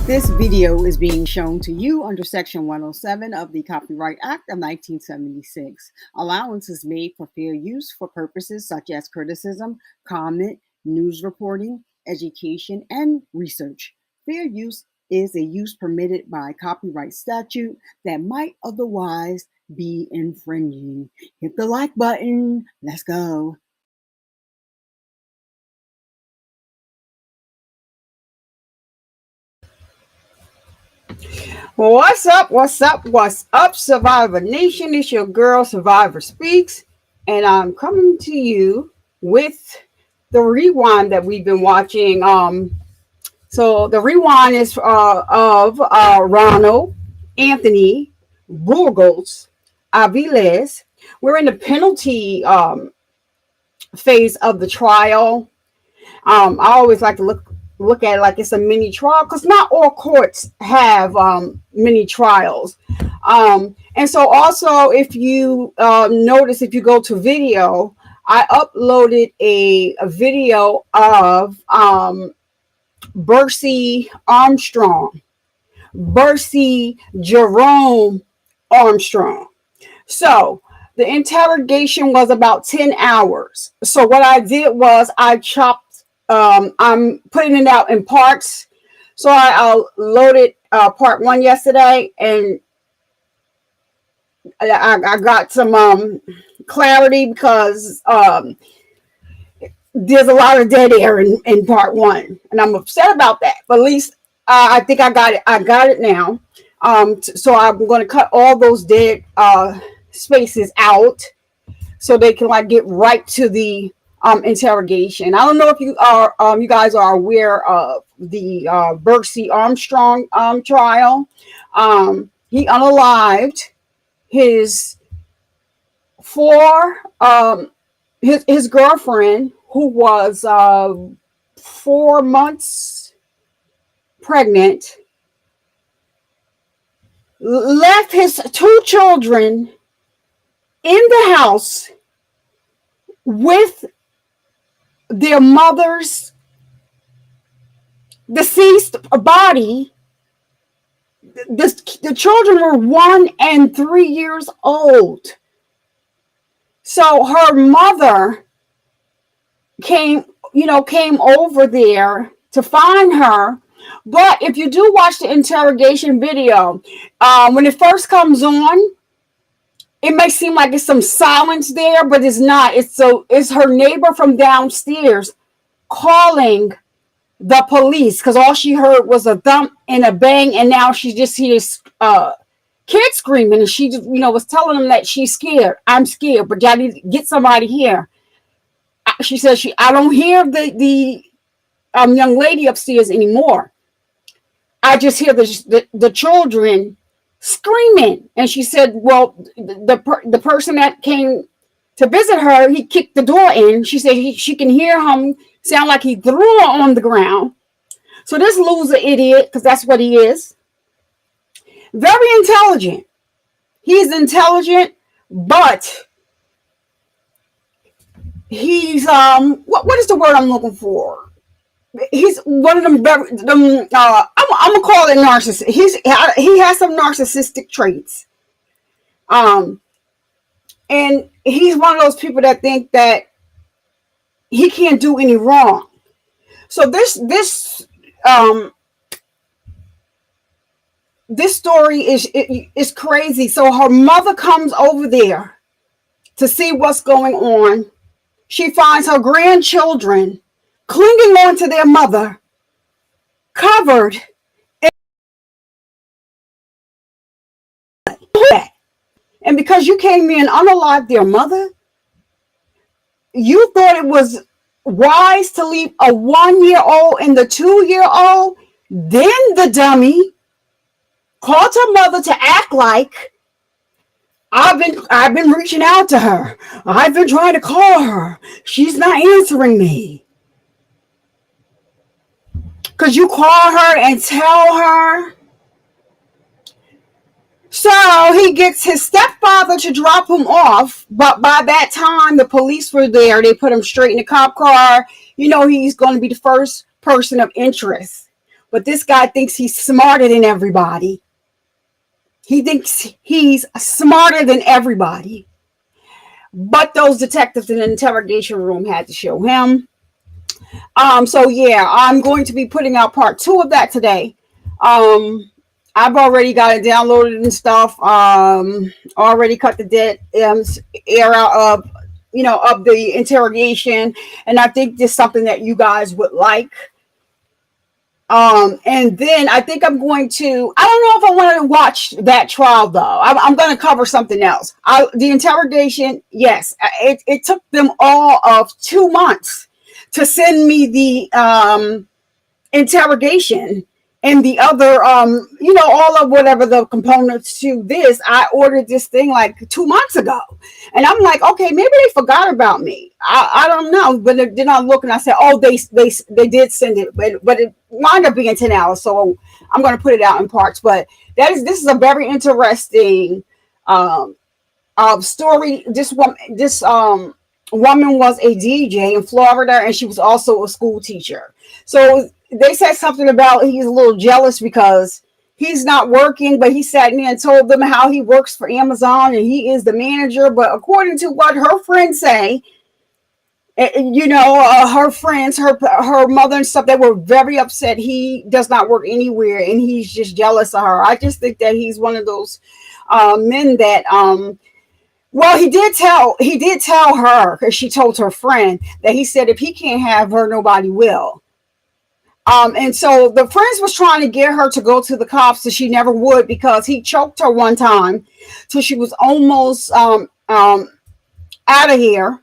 This video is being shown to you under Section 107 of the Copyright Act of 1976. Allowance is made for fair use for purposes such as criticism, comment, news reporting, education, and research. Fair use is a use permitted by copyright statute that might otherwise be infringing. Hit the like button. Let's go. What's up, Survivor Nation? It's your girl, Survivor Speaks, and I'm coming to you with the rewind that we've been watching. So the rewind is of Ronald Anthony Burgos Aviles. We're in the penalty phase of the trial. I always like to look at it like it's a mini trial, because not all courts have mini trials. And so also, if you notice, if you go to video, I uploaded a video of Bercy Jerome Armstrong. So the interrogation was about 10 hours. So what I did was I chopped, I'm putting it out in parts. So I loaded part one yesterday, and I got some clarity because there's a lot of dead air in part one, and I'm upset about that. But at least I think I got it. I got it now. So I'm going to cut all those dead spaces out so they can like get right to the interrogation. I don't know if you guys are aware of the Bercy Armstrong trial. He unalived his his girlfriend, who was 4 months pregnant, left his 2 children in the house with their mother's deceased body. The children were 1 and 3 years old. So her mother came over there to find her. But if you do watch the interrogation video, when it first comes on, it may seem like it's some silence there, but it's not. It's her neighbor from downstairs calling the police, because all she heard was a thump and a bang, and now she just hears kids screaming, and she just, was telling them that she's scared. I'm scared, but y'all need to get somebody here. She says I don't hear the young lady upstairs anymore. I just hear the children screaming. And she said, well, the person that came to visit her, he kicked the door in. She said she can hear him sound like he threw her on the ground. So this loser idiot, because that's what he is, very intelligent. He's intelligent, but he's what is the word I'm looking for? He's one of them. I'm gonna call it narcissist. He has some narcissistic traits, and he's one of those people that think that he can't do any wrong. So this story is crazy. So her mother comes over there to see what's going on. She finds her grandchildren clinging on to their mother, covered in blood. And because you came in unalived their mother, you thought it was wise to leave a 1-year-old and the 2-year-old. Then the dummy called her mother to act like, I've been reaching out to her. I've been trying to call her. She's not answering me. Because you call her and tell her. So he gets his stepfather to drop him off. But by that time, the police were there. They put him straight in the cop car. He's going to be the first person of interest. but this guy thinks he's smarter than everybody. He thinks he's smarter than everybody. But those detectives in the interrogation room had to show him. So yeah, I'm going to be putting out part 2 of that today. I've already got it downloaded and stuff. Already cut the dead air out of, of the interrogation, and I think this is something that you guys would like. And then I think I'm going to, I don't know if I want to watch that trial though. I'm going to cover something else. The interrogation, yes, it took them all of 2 months to send me the interrogation and the other, all of whatever the components to this. I ordered this thing like 2 months ago, and I'm like, okay, maybe they forgot about me. I don't know, but then I look and I said, oh, they did send it, but it wound up being 10 hours, so I'm going to put it out in parts. But this is a very interesting story. This woman was a DJ in Florida, and she was also a school teacher. So they said something about he's a little jealous because he's not working, but he sat in there and told them how he works for Amazon and he is the manager. But according to what her friends say, her friends, her mother and stuff, they were very upset. He does not work anywhere and he's just jealous of her. I just think that he's one of those men that well, he did tell her, because she told her friend, that he said if he can't have her, nobody will. And so the friends was trying to get her to go to the cops, and she never would, because he choked her one time till she was almost out of here.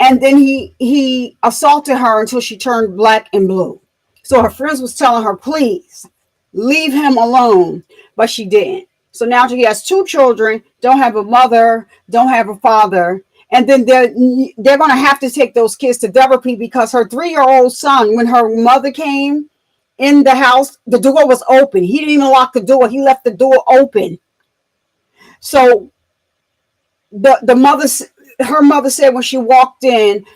And then he assaulted her until she turned black and blue. So her friends was telling her, please leave him alone, but she didn't. So now she has 2 children, don't have a mother, don't have a father. And then they're going to have to take those kids to therapy, because her 3-year-old son, when her mother came in the house, the door was open. He didn't even lock the door. He left the door open. So her mother said when she walked in,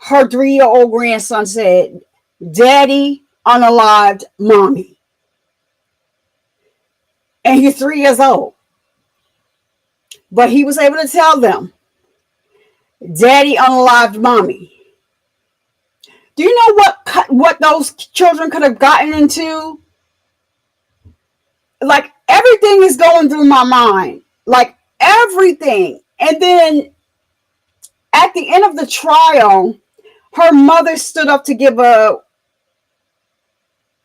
her 3-year-old grandson said, "Daddy unalived mommy." And he's 3 years old. But he was able to tell them, "Daddy unalived mommy." Do you know what those children could have gotten into? Like, everything is going through my mind. Like, everything. And then at the end of the trial, her mother stood up to give a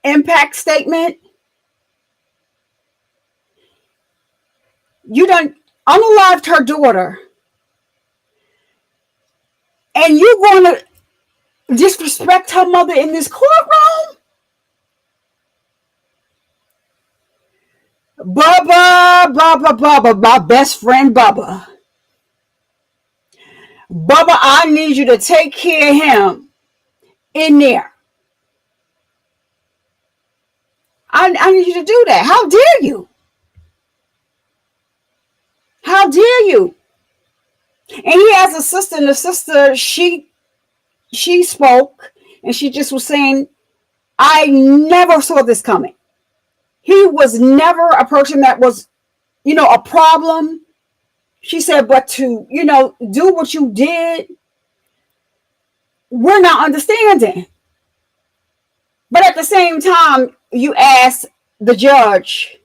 impact statement. You done unalived her daughter, and you're going to disrespect her mother in this courtroom? Bubba, my best friend Bubba. Bubba, I need you to take care of him in there. I need you to do that. How dare you? How dare you? And he has a sister, and the sister, she spoke, and she just was saying, I never saw this coming. He was never a person that was, a problem. She said, but to, do what you did, we're not understanding. But at the same time, you ask the judge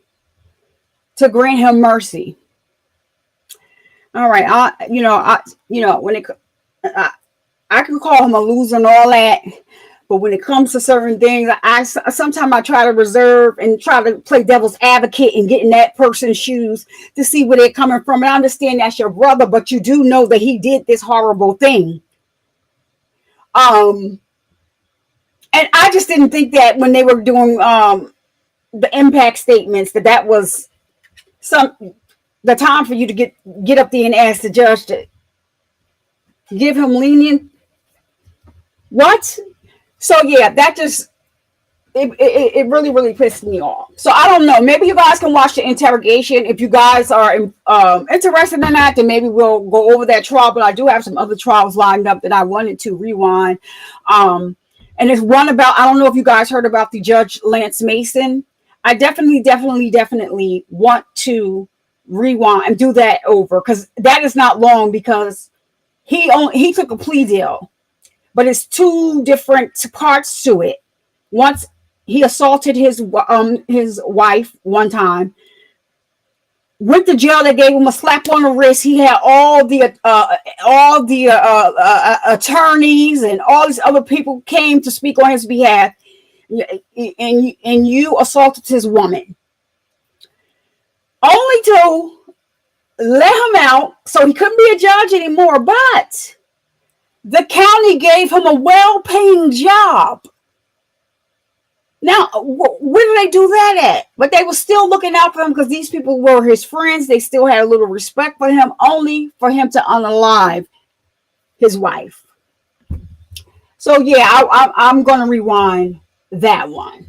to grant him mercy. All right, when I can call him a loser and all that, but when it comes to certain things, sometimes I try to reserve and try to play devil's advocate and get in that person's shoes to see where they're coming from. And I understand that's your brother, but you do know that he did this horrible thing. And I just didn't think that when they were doing the impact statements that was the time for you to get up there and ask the judge to give him lenient. What? So yeah, that just it really, really pissed me off. So I don't know. Maybe you guys can watch the interrogation. If you guys are interested in that, then maybe we'll go over that trial. But I do have some other trials lined up that I wanted to rewind. And there's one about, I don't know if you guys heard about the Judge Lance Mason. I definitely want to rewind and do that over, because that is not long, because he took a plea deal, but it's two different parts to it. Once he assaulted his wife one time, went to jail. They gave him a slap on the wrist. He had all the attorneys and all these other people came to speak on his behalf, and you assaulted his woman, only to let him out, so he couldn't be a judge anymore. But the county gave him a well-paying job. Now, where did they do that at? But they were still looking out for him, because these people were his friends. They still had a little respect for him, only for him to unalive his wife. So yeah, I'm going to rewind that one.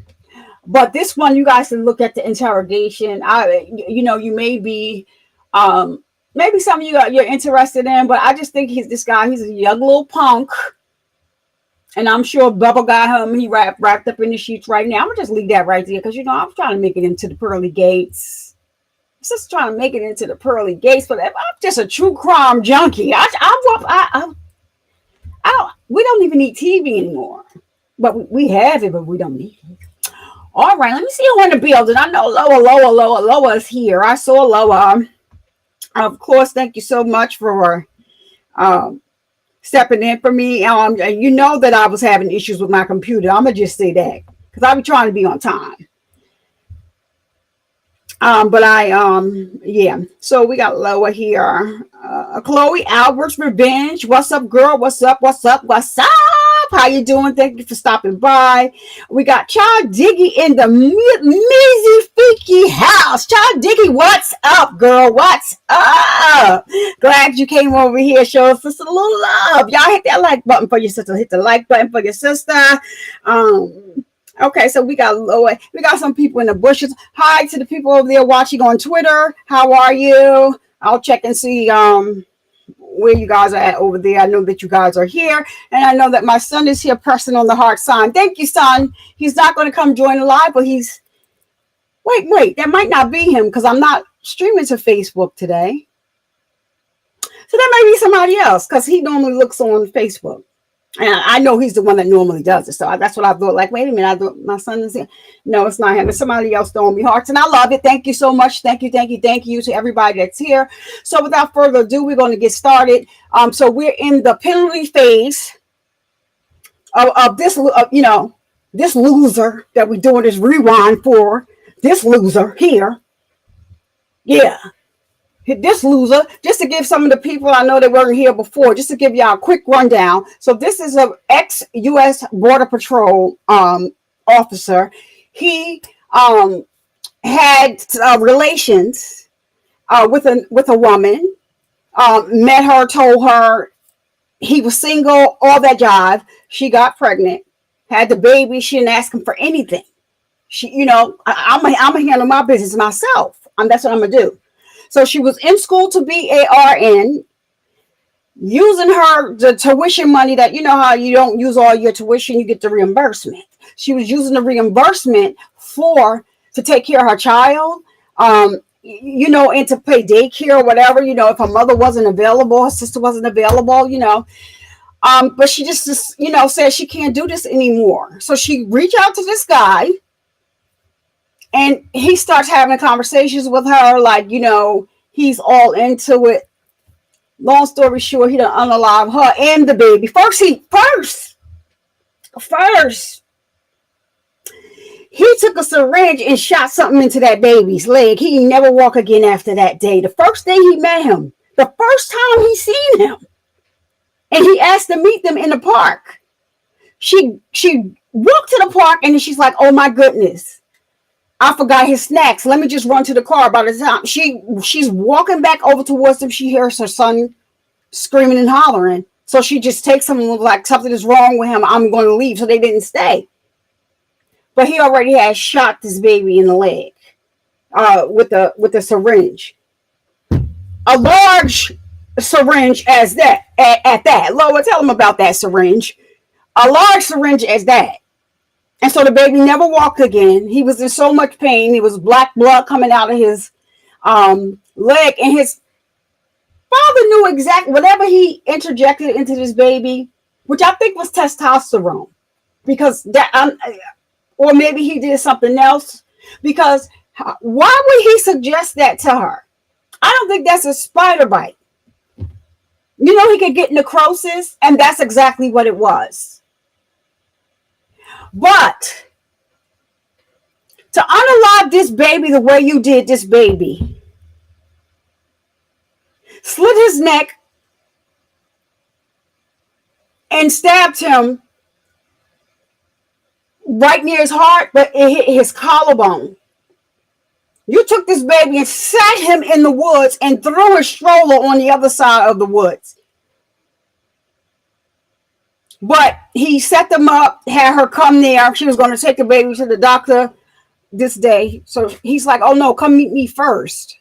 But this one, you guys can look at the interrogation. You may be, maybe some of you're interested in, but I just think this guy, he's a young little punk. And I'm sure Bubba got him. He wrapped up in the sheets right now. I'm going to just leave that right there, because, I'm trying to make it into the pearly gates. I'm just trying to make it into the pearly gates. But I'm just a true crime junkie. We don't even need TV anymore. But we have it, but we don't need it. All right, let me see who in the building. I know Loa is here. I saw Loa. Of course, thank you so much for stepping in for me. You know that I was having issues with my computer. I'm gonna just say that, because I be trying to be on time. Yeah. So we got Loa here. Chloe Albert's Revenge. What's up, girl? What's up? How you doing? Thank you for stopping by. We got Child Diggy in the Mizzy Freaky house. Child Diggy, what's up, girl? What's up? Glad you came over here. Show us a little love. Y'all hit that like button for your sister. Hit the like button for your sister. Okay, so we got Loa. We got some people in the bushes. Hi to the people over there watching on Twitter. How are you? I'll check and see where you guys are at over there. I know that you guys are here, and I know that my son is here pressing on the heart sign. Thank you, son. He's not going to come join the live, but he's wait, that might not be him, because I'm not streaming to Facebook today. So that might be somebody else, because he normally looks on Facebook. And I know he's the one that normally does it. So that's what I thought. Like, wait a minute, I thought my son is here. No, it's not him. It's somebody else throwing me hearts. And I love it. Thank you so much. Thank you to everybody that's here. So without further ado, we're going to get started. So we're in the penalty phase of this, this loser that we're doing this rewind for. This loser here. Yeah. This loser, just to give some of the people, I know they weren't here before, just to give y'all a quick rundown. So this is an ex-U.S. Border Patrol officer. He had relations with a woman, met her, told her he was single, all that jive. She got pregnant, had the baby. She didn't ask him for anything. I'm gonna handle my business myself. That's what I'm gonna do. So she was in school to be a RN, using the tuition money that, how you don't use all your tuition, you get the reimbursement. She was using the reimbursement to take care of her child, and to pay daycare or whatever, if her mother wasn't available, her sister wasn't available, but she just said she can't do this anymore. So she reached out to this guy. And he starts having conversations with her, like, he's all into it. Long story short, he done unalive her and the baby. First, he took a syringe and shot something into that baby's leg. He never walk again after that day. The first day he met him, the first time he seen him, and he asked to meet them in the park. She walked to the park, and then she's like, oh my goodness, I forgot his snacks. Let me just run to the car. By the time she's walking back over towards him, she hears her son screaming and hollering. So she just takes him, like something is wrong with him. I'm going to leave. So they didn't stay. But he already had shot this baby in the leg with a syringe, a large syringe at that. Lola, tell him about that syringe. a large syringe as that. And so the baby never walked again. He was in so much pain. There was black blood coming out of his leg, and his father knew exactly whatever he interjected into this baby, which I think was testosterone, because that, or maybe he did something else. Because why would he suggest that to her? I don't think that's a spider bite. You know, he could get necrosis, and that's exactly what it was. But to unalive this baby the way you did this baby, slit his neck and stabbed him right near his heart, but it hit his collarbone. You took this baby and sat him in the woods and threw his stroller on the other side of the woods. But he set them up, had her come there. She was going to take the baby to the doctor this day. So he's like, oh no, come meet me first.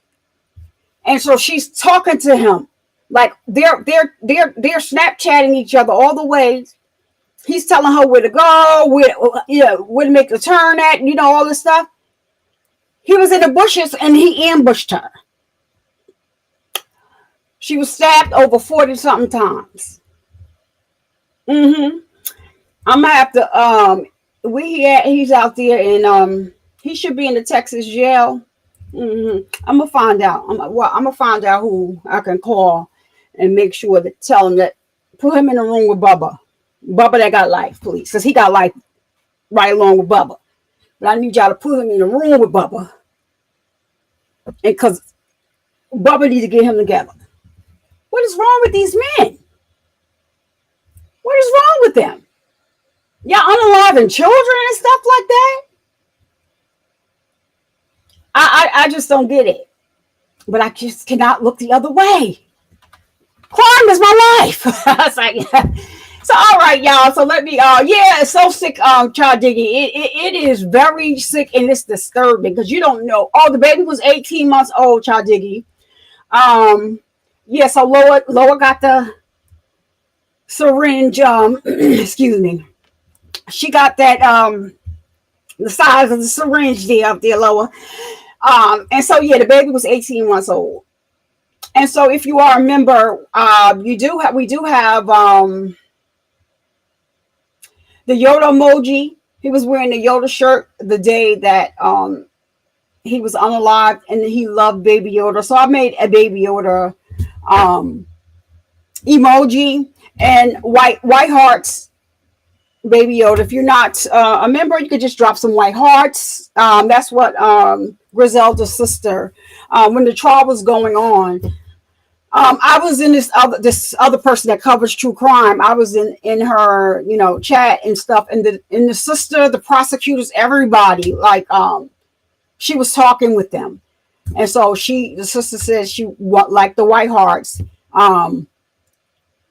And so she's talking to him. Like they're Snapchatting each other all the way. He's telling her where to go, where to make the turn at, all this stuff. He was in the bushes and he ambushed her. She was stabbed over 40-something times. I'm gonna have to he's out there, and he should be in the Texas jail. I'm gonna find out. I'm gonna find out who I can call and make sure to tell him that, put him in a room with Bubba that got life, please, because he got life right along with Bubba. But I need y'all to put him in a room with Bubba, and because Bubba needs to get him together. What is wrong with these men? What is wrong with them? Y'all unaliving children and stuff like that? I just don't get it. But I just cannot look the other way. Crime is my life. I was like, so all right, y'all. So let me it's so sick, child digging. It is very sick, and it's disturbing because you don't know. Oh, the baby was 18 months old, child digging. So Lola got the syringe, excuse me. She got that the size of the syringe there up there, Lola. And so the baby was 18 months old. And so if you all remember, we do have the Yoda emoji. He was wearing the Yoda shirt the day that he was unalived, and he loved Baby Yoda. So I made a Baby Yoda emoji and white hearts, Baby Yoda. If you're not a member, you could just drop some white hearts. That's what Grizelda's sister, when the trial was going on, I was in this other person that covers true crime. I was in her, chat and stuff, and the sister, the prosecutors, everybody, like she was talking with them, and so the sister said she like the white hearts, and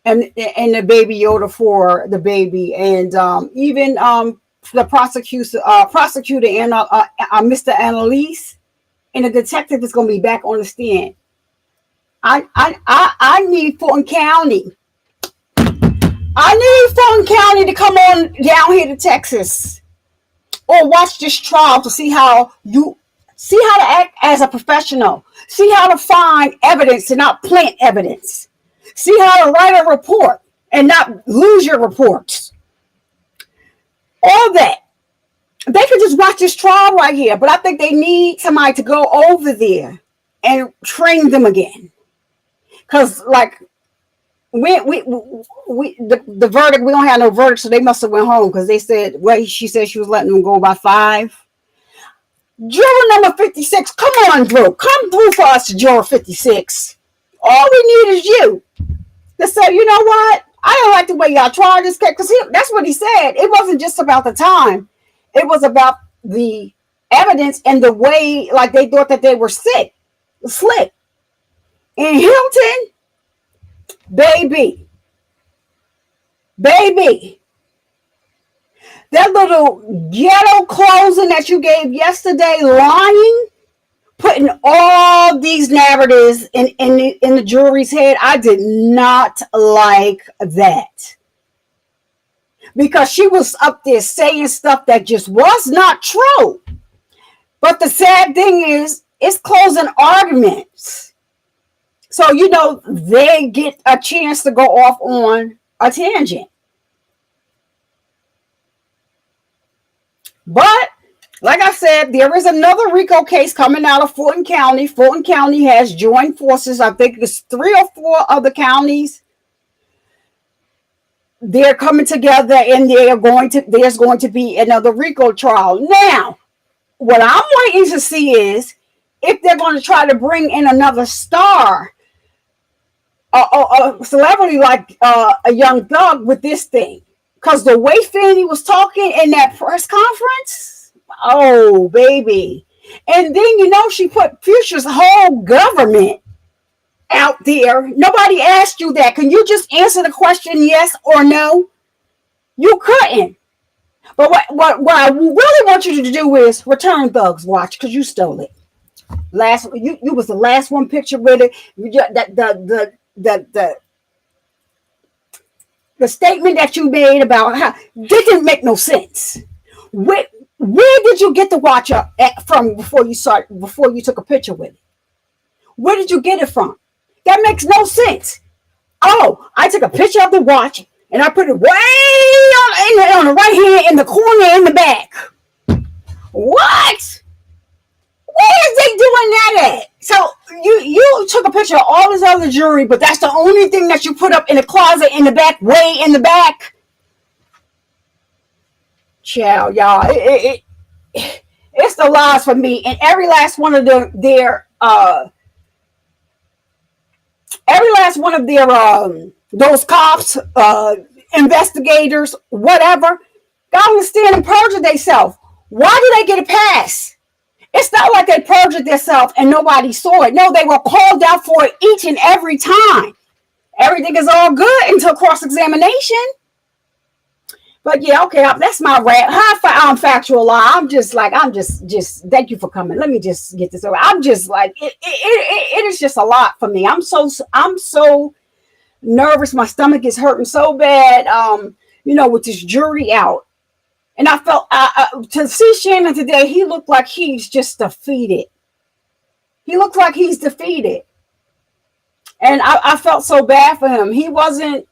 the Baby Yoda for the baby, and even the prosecutor and Mr. Annalise, and the detective is going to be back on the stand. I need Fulton County. I need Fulton County to come on down here to Texas, or watch this trial to see how to act as a professional. See how to find evidence and not plant evidence. See how to write a report and not lose your reports. All that. They could just watch this trial right here, but I think they need somebody to go over there and train them again. Because, like, the verdict, we don't have no verdict, so they must have went home because they said, she said she was letting them go by 5. Juror number 56, come on, Drew. Come through for us, Juror 56. All we need is you to say, you know what? I don't like the way y'all tried this case, because that's what he said. It wasn't just about the time. It was about the evidence and the way, like, they thought that they were slick. In Hilton, baby, that little ghetto closing that you gave yesterday, lying, putting all these narratives in the jury's head, I did not like that. because she was up there saying stuff that just was not true. But the sad thing is, it's closing arguments. So, they get a chance to go off on a tangent. But, like I said, there is another RICO case coming out of Fulton County. Fulton County has joined forces. I think it's 3 or 4 other counties. They're coming together, and there's going to be another RICO trial. Now, what I'm waiting to see is if they're going to try to bring in another star, a celebrity like a Young Thug with this thing. Because the way Fanny was talking in that press conference, oh, baby. And then, she put Future's whole government out there. Nobody asked you that. Can you just answer the question yes or no? You couldn't. But what I really want you to do is return Thug's watch, because you stole it. You was the last one picture with it. The statement that you made about how didn't make no sense. Where did you get the watch from before you took a picture with it? Where did you get it from? That makes no sense. Oh, I took a picture of the watch and I put it way on the right hand in the corner in the back. What? Where is they doing that at? So you took a picture of all this other jewelry, but that's the only thing that you put up in the closet in the back, way in the back. Child, y'all, it's the lies for me. And every last one of their those cops, investigators, whatever, got on the stand and perjured themselves. Why do they get a pass? It's not like they perjured themselves and nobody saw it. No, they were called out for it each and every time. Everything is all good until cross-examination. But yeah, okay, that's my rant. I'm factual lie. I'm just thank you for coming. Let me just get this over. I'm just like, it is just a lot for me. I'm so nervous. My stomach is hurting so bad, with this jury out. And I felt, to see Shannon today, he looked like he's just defeated. He looked like he's defeated. And I felt so bad for him. He wasn't.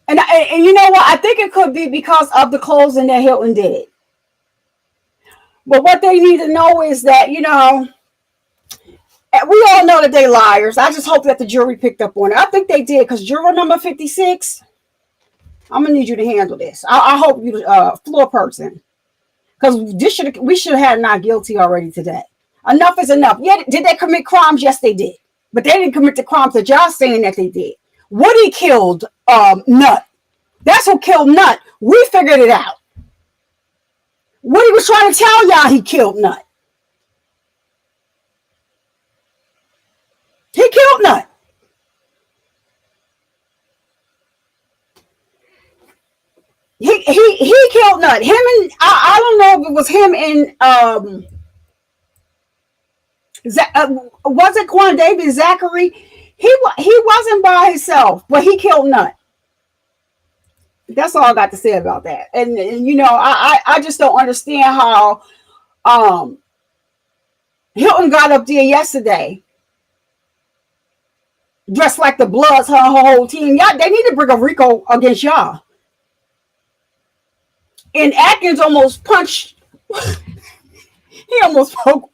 And you know what? I think it could be because of the closing that Hilton did. But what they need to know is that, we all know that they're liars. I just hope that the jury picked up on it. I think they did, because juror number 56, I'm going to need you to handle this. I hope you, floor person, because we should have had not guilty already today. Enough is enough. Yeah, did they commit crimes? Yes, they did. But they didn't commit the crimes that y'all saying that they did. Woody killed Nut. That's who killed Nut. We figured it out. Woody was trying to tell y'all he killed Nut. He killed Nut. He killed Nut. Him and I don't know if it was him and was it Quan David Zachary? He wasn't by himself, but he killed Nut. That's all I got to say about that. And I just don't understand how Hilton got up there yesterday dressed like the Bloods, her whole team. Y'all, they need to bring a RICO against y'all. And Atkins almost punched. he almost poked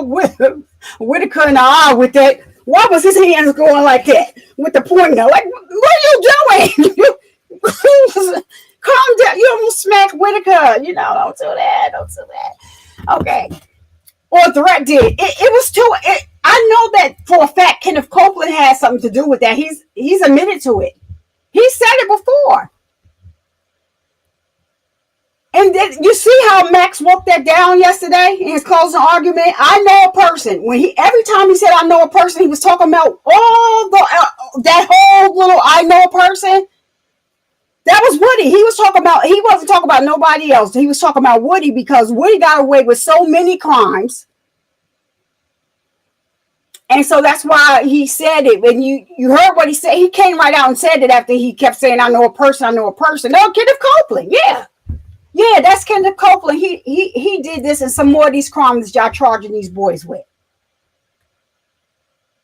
Whitaker in the eye with that. Why was his hands going like that with the pointer? Like, what are you doing? Calm down. You almost smacked Whitaker. Don't do that. Don't do that. Okay. Or Threat did. It was too. I know that for a fact Kenneth Copeland has something to do with that. He's admitted to it. He said it before. And then you see how Max walked that down yesterday in his closing argument. I know a person. Every time he said I know a person, he was talking about all that whole little I know a person. That was Woody. He wasn't talking about nobody else. He was talking about Woody, because Woody got away with so many crimes. And so that's why he said it. When you heard what he said, he came right out and said it after he kept saying, I know a person. No, Kenneth Copeland. Yeah. Yeah, that's Kenneth Copeland. He did this and some more of these crimes that y'all charging these boys with.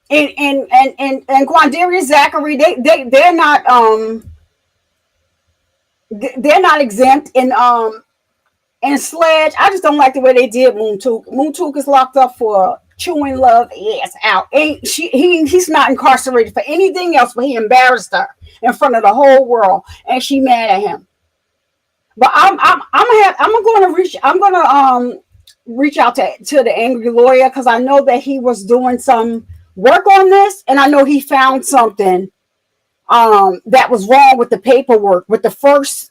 And Quandarius Zachary, they're not exempt. And Sledge, I just don't like the way they did Moontook. Moontook is locked up for chewing love ass out. He's not incarcerated for anything else, but he embarrassed her in front of the whole world, and she mad at him. But I'm gonna reach out to the angry lawyer, because I know that he was doing some work on this, and I know he found something that was wrong with the paperwork with the first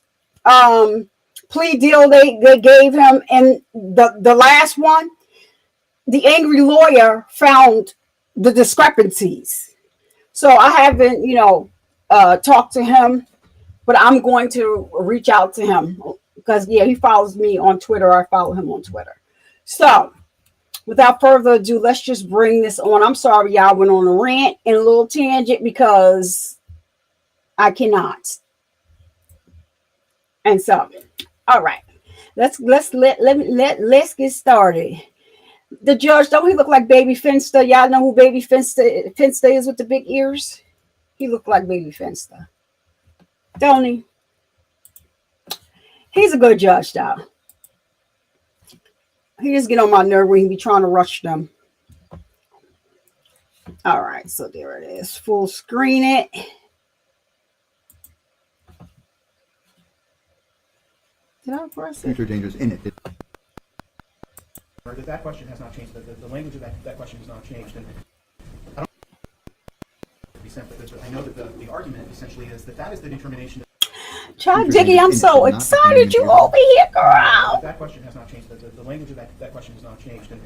plea deal they gave him, and the last one. The angry lawyer found the discrepancies. So I haven't, talked to him, but I'm going to reach out to him because, he follows me on Twitter. I follow him on Twitter. So without further ado, let's just bring this on. I'm sorry, y'all went on a rant and a little tangent because I cannot. And so, all right, let's get started. The judge, don't he look like Baby Finster? Y'all know who Baby Finster is with the big ears? He looked like Baby Finster. Don't he? He's a good judge, though. He just get on my nerve when he be trying to rush them. All right, so there it is. Full screen it. Did I press it? Future dangers in it. That question has not changed. The language of that question has not changed. And I don't be simple, but I know that the argument essentially is that is the determination. Child Diggy, I'm so excited you over here, girl. That question has not changed. The language of that question has not changed. And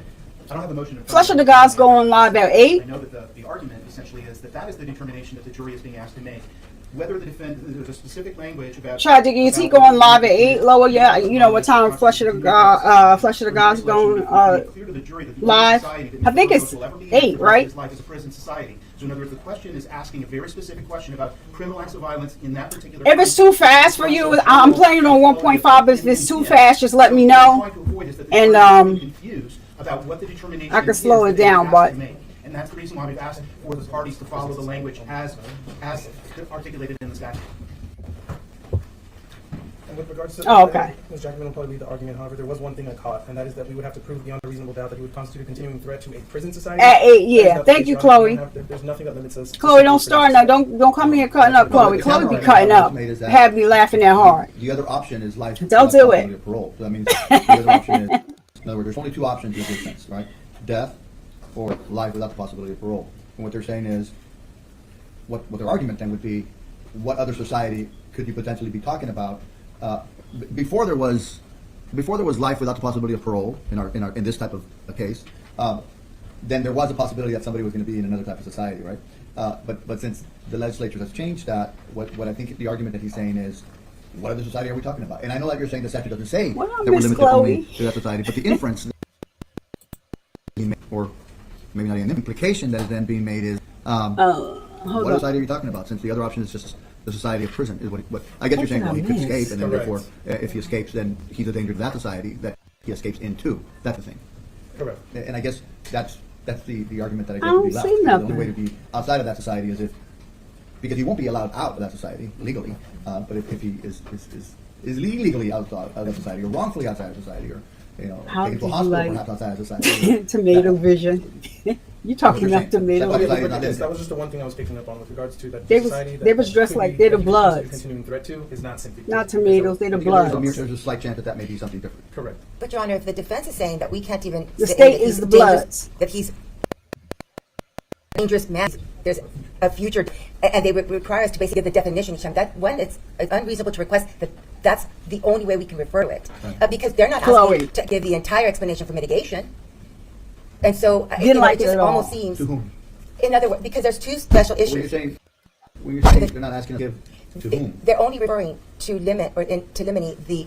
I don't have a motion. Flesh of the Gods going live at 8. I know that the argument essentially is that is the determination that the jury is being asked to make. Whether the defendant, there's a specific language about. Child Diggy, is he going live at 8? Lower, yeah. You know what time Flesh of the Gods going live? I think it's 8, right? Life is a prison society. So in other words, the question is asking a very specific question about criminal acts of violence in that particular. If it's too fast for you, I'm playing on 1.5. But if it's too fast, just let me know. And I can slow it down, but. And that's the reason why we've asked for the parties to follow the language as articulated in the statute. And with regards to okay. Ms. Jackman will probably lead the argument. However, there was one thing I caught, and that is that we would have to prove beyond a reasonable doubt that he would constitute a continuing threat to a prison society. At 8, yeah. Thank you, Chloe. There's nothing that limits us. Chloe, don't start now. Don't come here cutting up, Chloe. Chloe be cutting up. Have me laughing that hard. The other option is life. Don't do it. Parole. So that means the other option is, in other words, there's only two options in this sense, right? Death or life without the possibility of parole. And what they're saying is, what their argument then would be, what other society could you potentially be talking about? Before there was life without the possibility of parole in this type of a case, then there was a possibility that somebody was going to be in another type of society, right? But since the legislature has changed that, what I think the argument that he's saying is, what other society are we talking about? And I know that you're saying the statute doesn't say that we're limited only to that society, but the inference, or maybe not even the implication that is then being made is, what society are you talking about? Since the other option is just the society of prison, is what I guess you're saying. Well, he could escape, and then therefore, if he escapes, then he's a danger to that society that he escapes into. That's the thing. Correct. And I guess that's the argument that I guess don't would be left. see nothing. The only way to be outside of that society is because he won't be allowed out of that society legally, but if he is illegally outside of that society, or wrongfully outside of society, or taken to a hospital perhaps outside of society. Tomato vision. You talking about tomato vision? That was just the one thing I was picking up on with regards to that society. They was dressed like they're the Bloods. Continuing threat to is not simply not tomatoes. They're the Bloods. There's a slight chance that may be something different. Correct. But Your Honor, if the defense is saying that we can't even the state is the Bloods, that he's dangerous man, there's a future, and they require us to basically give the definition each time. That when it's unreasonable to request that. That's the only way we can refer to it, because they're not asking to give the entire explanation for mitigation. And so it just almost seems, to whom? In other words, because there's two special issues. When you're saying they're not asking to give to whom? They're only referring to limit or to limiting the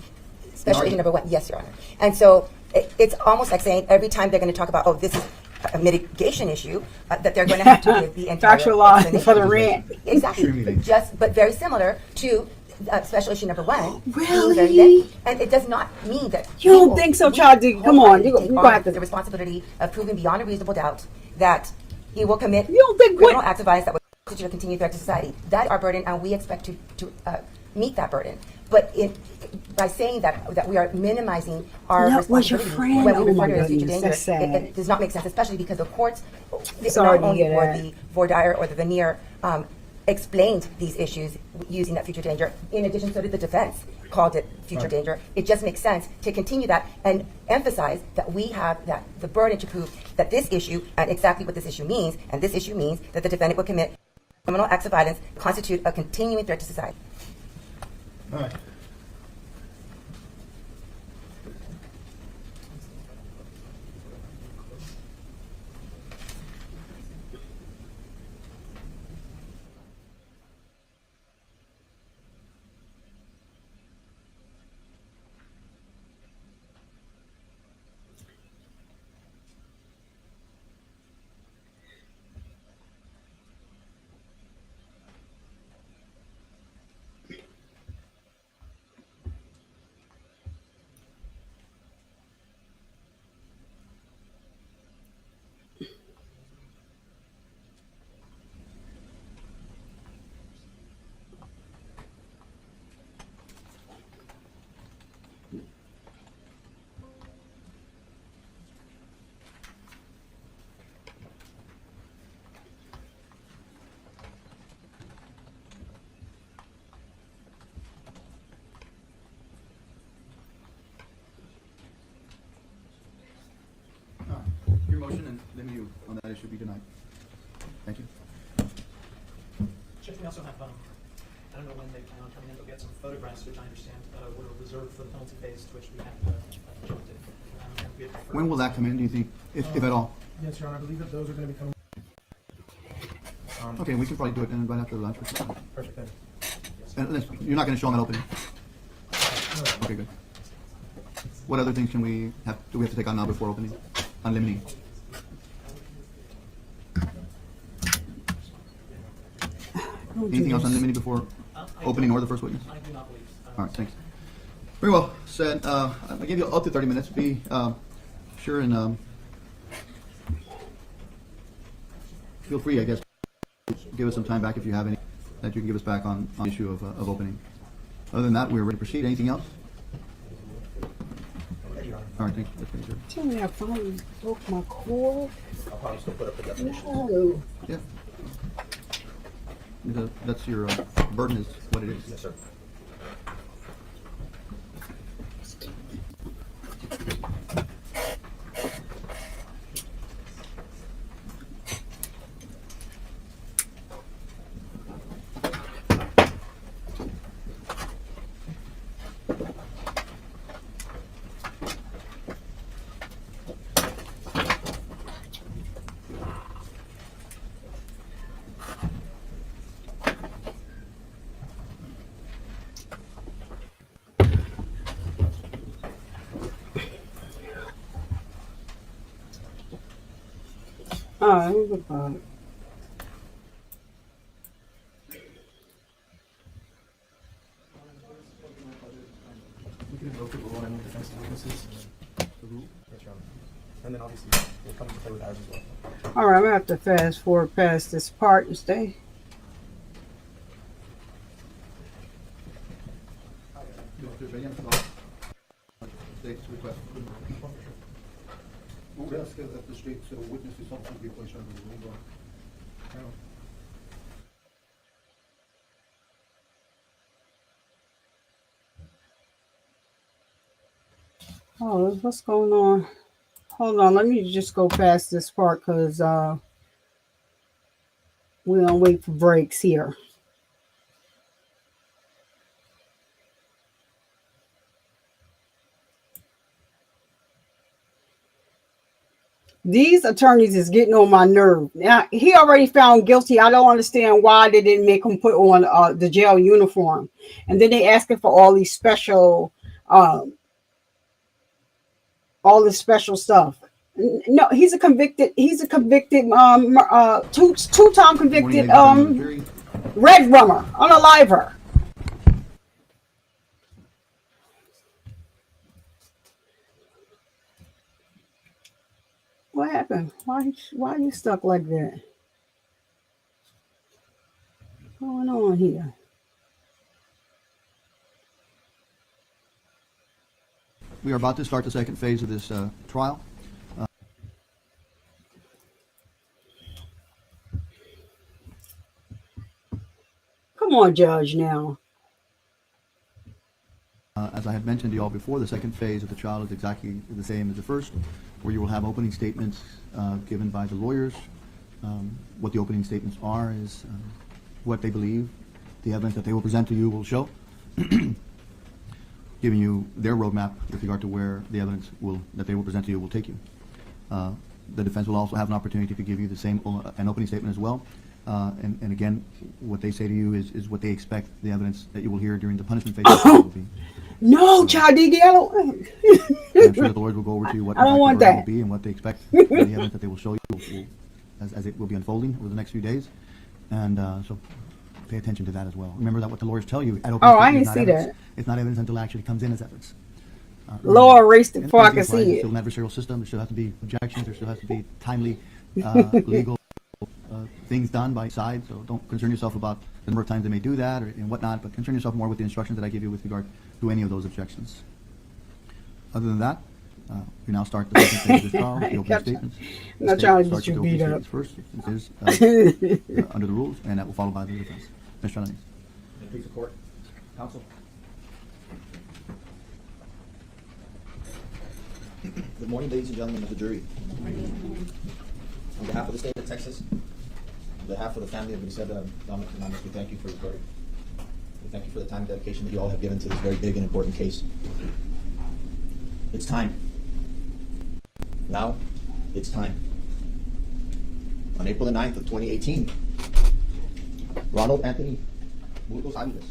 special issue number 1. Yes, Your Honor. And so it's almost like saying every time they're going to talk about, this is a mitigation issue, that they're going to have to give the entire Factual law explanation. for the rent. Exactly. But very similar to special issue number 1. Really? And it does not mean that You don't think so, Child D? Come on, you take got the this. responsibility of proving beyond a reasonable doubt that he will commit You don't think criminal what? acts of violence that will constitute a continued threat to society. That's our burden, and we expect to meet that burden. But by saying that we are minimizing our That was your responsibility friend. when we Oh my refer to it as future goodness, danger, that's sad. it does not make sense, especially because the courts, Sorry not to only hear for that. the voir dire or the veneer, explained these issues using that future danger. In addition, so did the defense, called it future danger. It just makes sense to continue that and emphasize that we have the burden to prove that this issue and exactly what this issue means, and this issue means that the defendant will commit criminal acts of violence constitute a continuing threat to society. All right. Your motion and limit you on that issue be denied. Thank you. Judge, we also have, I don't know when they plan on coming in, but we had some photographs which I understand were reserved for the penalty phase, to which we have objected. And we had deferred. When will that come in, do you think, if at all? Yes, Your Honor, I believe that those are going to be coming. Okay, we can probably do it then right after lunch or something. Perfect then. And you're not going to show them at opening? Okay, good. What other things do we have to take on now before opening? On limiting? Anything else on limiting before opening or the first witness? I do not believe. All right, thanks. Very well said. I gave you up to 30 minutes. Be sure and feel free, I guess, to give us some time back if you have any that you can give us back on the issue of opening. Other than that, we're ready to proceed. Anything else? All right, thanks. Tell me I finally broke my cord. I'll probably still put up the definition. No. Yeah. That's your burden is what it is. Yes, sir. Oh, goodbye. We can go through the rule and defense witnesses. The rule? Yes, Your Honor. And then obviously we'll come into play with ours as well. All right, I'm gonna have to fast forward past this part and stay. State's request. We'll ask that the state's witnesses also be placed under the rule. Oh, what's going on? Hold on, let me just go past this part because we don't wait for breaks here. These attorneys is getting on my nerve. Now, he already found guilty. I don't understand why they didn't make him put on the jail uniform. And then they asking for all these special, all this special stuff. No, he's a convicted two-time convicted red rummer, unaliver. What happened? Why are you stuck like that? What's going on here? We are about to start the second phase of this trial. Come on, Judge, now. As I had mentioned to you all before, the second phase of the trial is exactly the same as the first, where you will have opening statements given by the lawyers. What the opening statements are is what they believe the evidence that they will present to you will show, giving you their roadmap with regard to where the evidence that they will present to you will take you. The defense will also have an opportunity to give you the same an opening statement as well. And again, what they say to you is what they expect the evidence that you will hear during the punishment phase will be. No, Child Diggy, I don't. And I'm sure that the lawyers will go over to you what I don't want that. will be and what they expect the evidence that they will show you as it will be unfolding over the next few days. And so pay attention to that as well. Remember that what the lawyers tell you at opening I statement didn't is not see evidence. that. It's not evidence until it actually comes in as evidence. Law erased it before I could It's see it. still an adversarial system. There still has to be objections. There still has to be timely legal things done by sides. So don't concern yourself about the number of times they may do that and whatnot, but concern yourself more with the instructions that I give you with regard to any of those objections. Other than that, we now start the second phase of this trial, the opening statements. I'm not trying to Start get with you the beat opening up. statements first, since it is under the rules, and that will follow by the defense. Mr. Hernandez. May it please the court. Counsel. Good morning, ladies and gentlemen of the jury. On behalf of the state of Texas, on behalf of the family of Grizelda Dominic Hernandez, we thank you for your verdict. We thank you for the time and dedication that you all have given to this very big and important case. It's time. Now, it's time. On April the 9th of 2018, Ronald Anthony Burgos Aviles,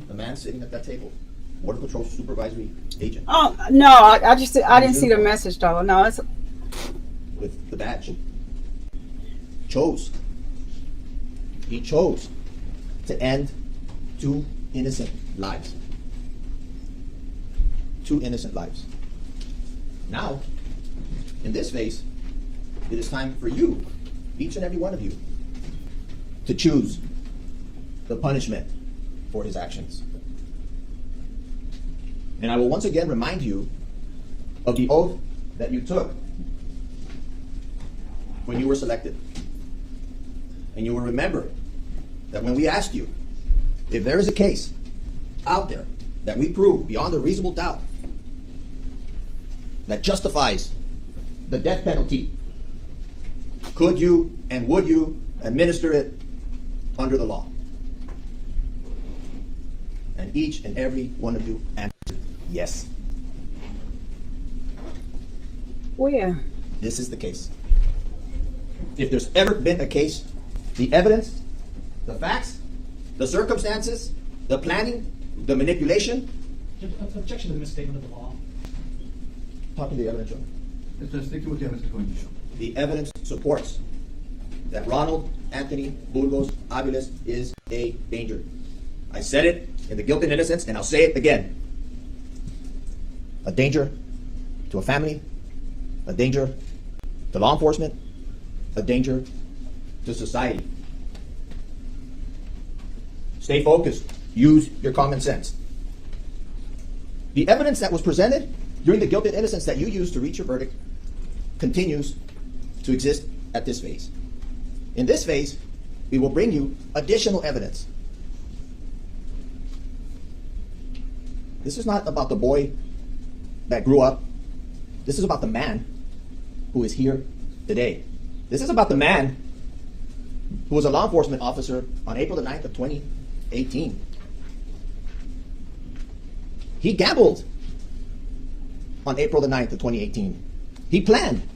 the man sitting at that table, Border Patrol Supervisory Agent. Oh no, I didn't see the message though. No, it's With the badge, he chose to end 2 innocent lives. 2 innocent lives. Now, in this phase, it is time for you, each and every one of you, to choose the punishment for his actions. And I will once again remind you of the oath that you took when you were selected. And you will remember that when we asked you if there is a case out there that we prove beyond a reasonable doubt that justifies the death penalty, could you and would you administer it under the law? And each and every one of you answered yes. where? This is the case. If there's ever been a case, the evidence, the facts, the circumstances, the planning, the manipulation. Objection to the misstatement of the law. Talking to the evidence, Your Honor. It's just stick to what the evidence is going to show. The evidence supports that Ronald Anthony Burgos Aviles is a danger. I said it in the guilt and innocence, and I'll say it again. A danger to a family, a danger to law enforcement, a danger to society. Stay focused. Use your common sense. The evidence that was presented during the guilt and innocence that you used to reach your verdict continues to exist at this phase. In this phase, we will bring you additional evidence. This is not about the boy that grew up. This is about the man who is here today. This is about the man who was a law enforcement officer on April the 9th of 2018. He gambled on April the 9th of 2018. He planned.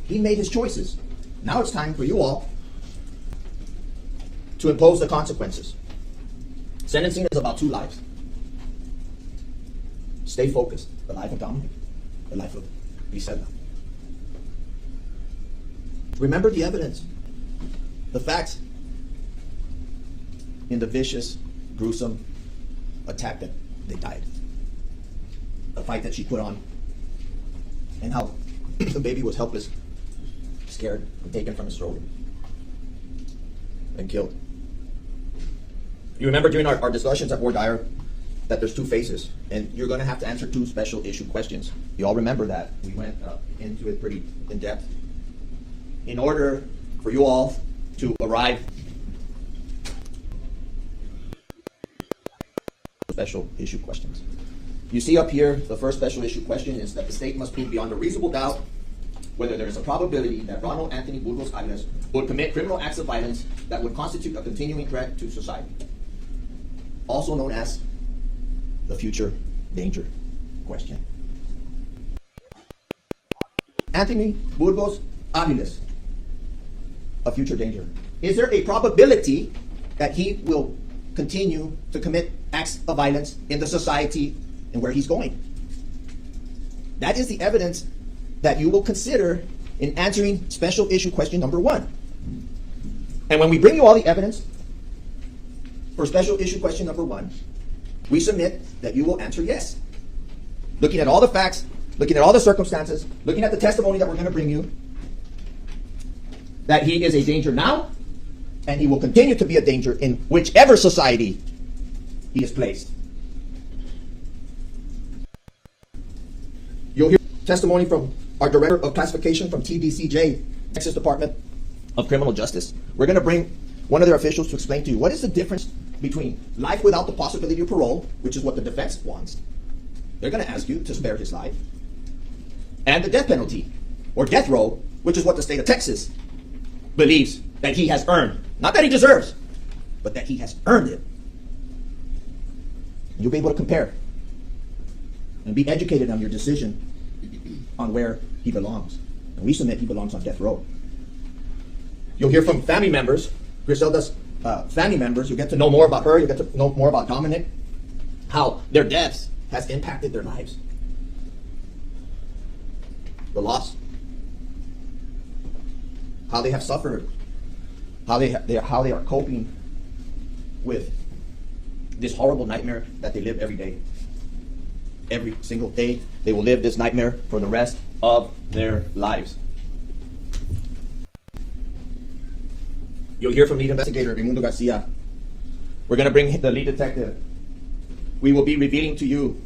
He made his choices. Now it's time for you all to impose the consequences. Sentencing is about 2 lives. Stay focused. The life of Dominic, the life of Grizelda. Remember the evidence, the facts in the vicious, gruesome attack that they died. The fight that she put on, and how the baby was helpless, scared, and taken from his throat, and killed. You remember during our discussions at Board Dyer that there's two phases, and you're going to have to answer two special issue questions. You all remember that. We went into it pretty in depth. In order for you all to arrive special issue questions. You see up here, the first special issue question is that the state must prove beyond a reasonable doubt whether there is a probability that Ronald Anthony Burgos Aviles would commit criminal acts of violence that would constitute a continuing threat to society, also known as the future danger question. Anthony Burgos Aviles, a future danger. Is there a probability that he will continue to commit acts of violence in the society and where he's going? That is the evidence that you will consider in answering special issue question number 1. And when we bring you all the evidence for special issue question number 1, we submit that you will answer yes. Looking at all the facts, looking at all the circumstances, looking at the testimony that we're going to bring you, that he is a danger now, and he will continue to be a danger in whichever society he is placed. You'll hear testimony from our Director of Classification from TDCJ, Texas Department of Criminal Justice. We're going to bring one of their officials to explain to you what is the difference between life without the possibility of parole, which is what the defense wants. They're going to ask you to spare his life, and the death penalty, or death row, which is what the state of Texas believes that he has earned. Not that he deserves, but that he has earned it. You'll be able to compare and be educated on your decision on where he belongs. And we submit he belongs on death row. You'll hear from family members, Grizelda's family members. You'll get to know more about her. You'll get to know more about Dominic, how their deaths has impacted their lives. The loss, how they have suffered, how they are coping with this horrible nightmare that they live every day. Every single day, they will live this nightmare for the rest of their lives. You'll hear from lead investigator Raimundo Garcia. We're going to bring the lead detective. We will be revealing to you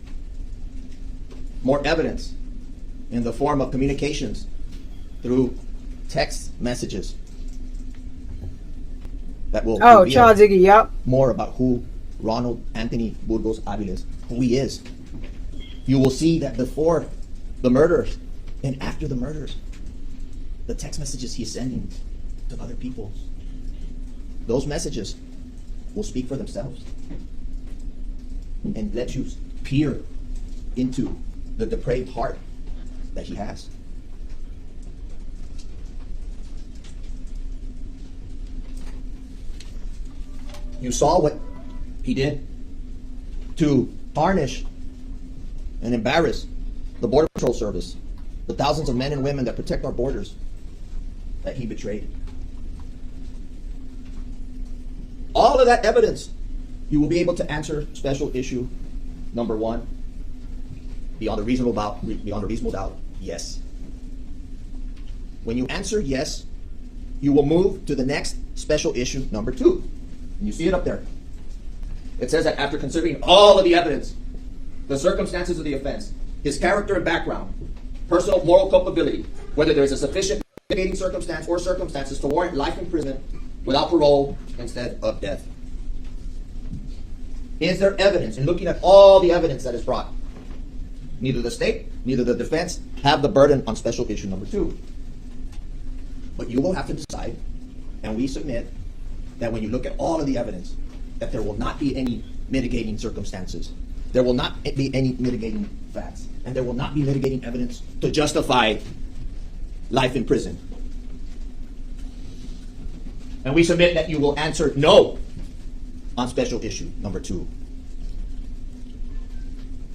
more evidence in the form of communications through text messages that will reveal more about who Ronald Anthony Burgos Aviles, who he is. You will see that before the murders and after the murders, the text messages he's sending to other people, those messages will speak for themselves and let you peer into the depraved heart that he has. You saw what he did to tarnish and embarrass the Border Patrol Service, the thousands of men and women that protect our borders that he betrayed. All of that evidence, you will be able to answer special issue number 1, beyond a reasonable doubt, yes. When you answer yes, you will move to the next special issue number 2. And you see it up there. It says that after considering all of the evidence, the circumstances of the offense, his character and background, personal moral culpability, whether there is a sufficient mitigating circumstance or circumstances to warrant life imprisonment without parole instead of death. Is there evidence? In looking at all the evidence that is brought, neither the state, neither the defense have the burden on special issue number 2. But you will have to decide, and we submit that when you look at all of the evidence, that there will not be any mitigating circumstances. There will not be any mitigating facts. And there will not be mitigating evidence to justify life in prison. And we submit that you will answer no on special issue number 2.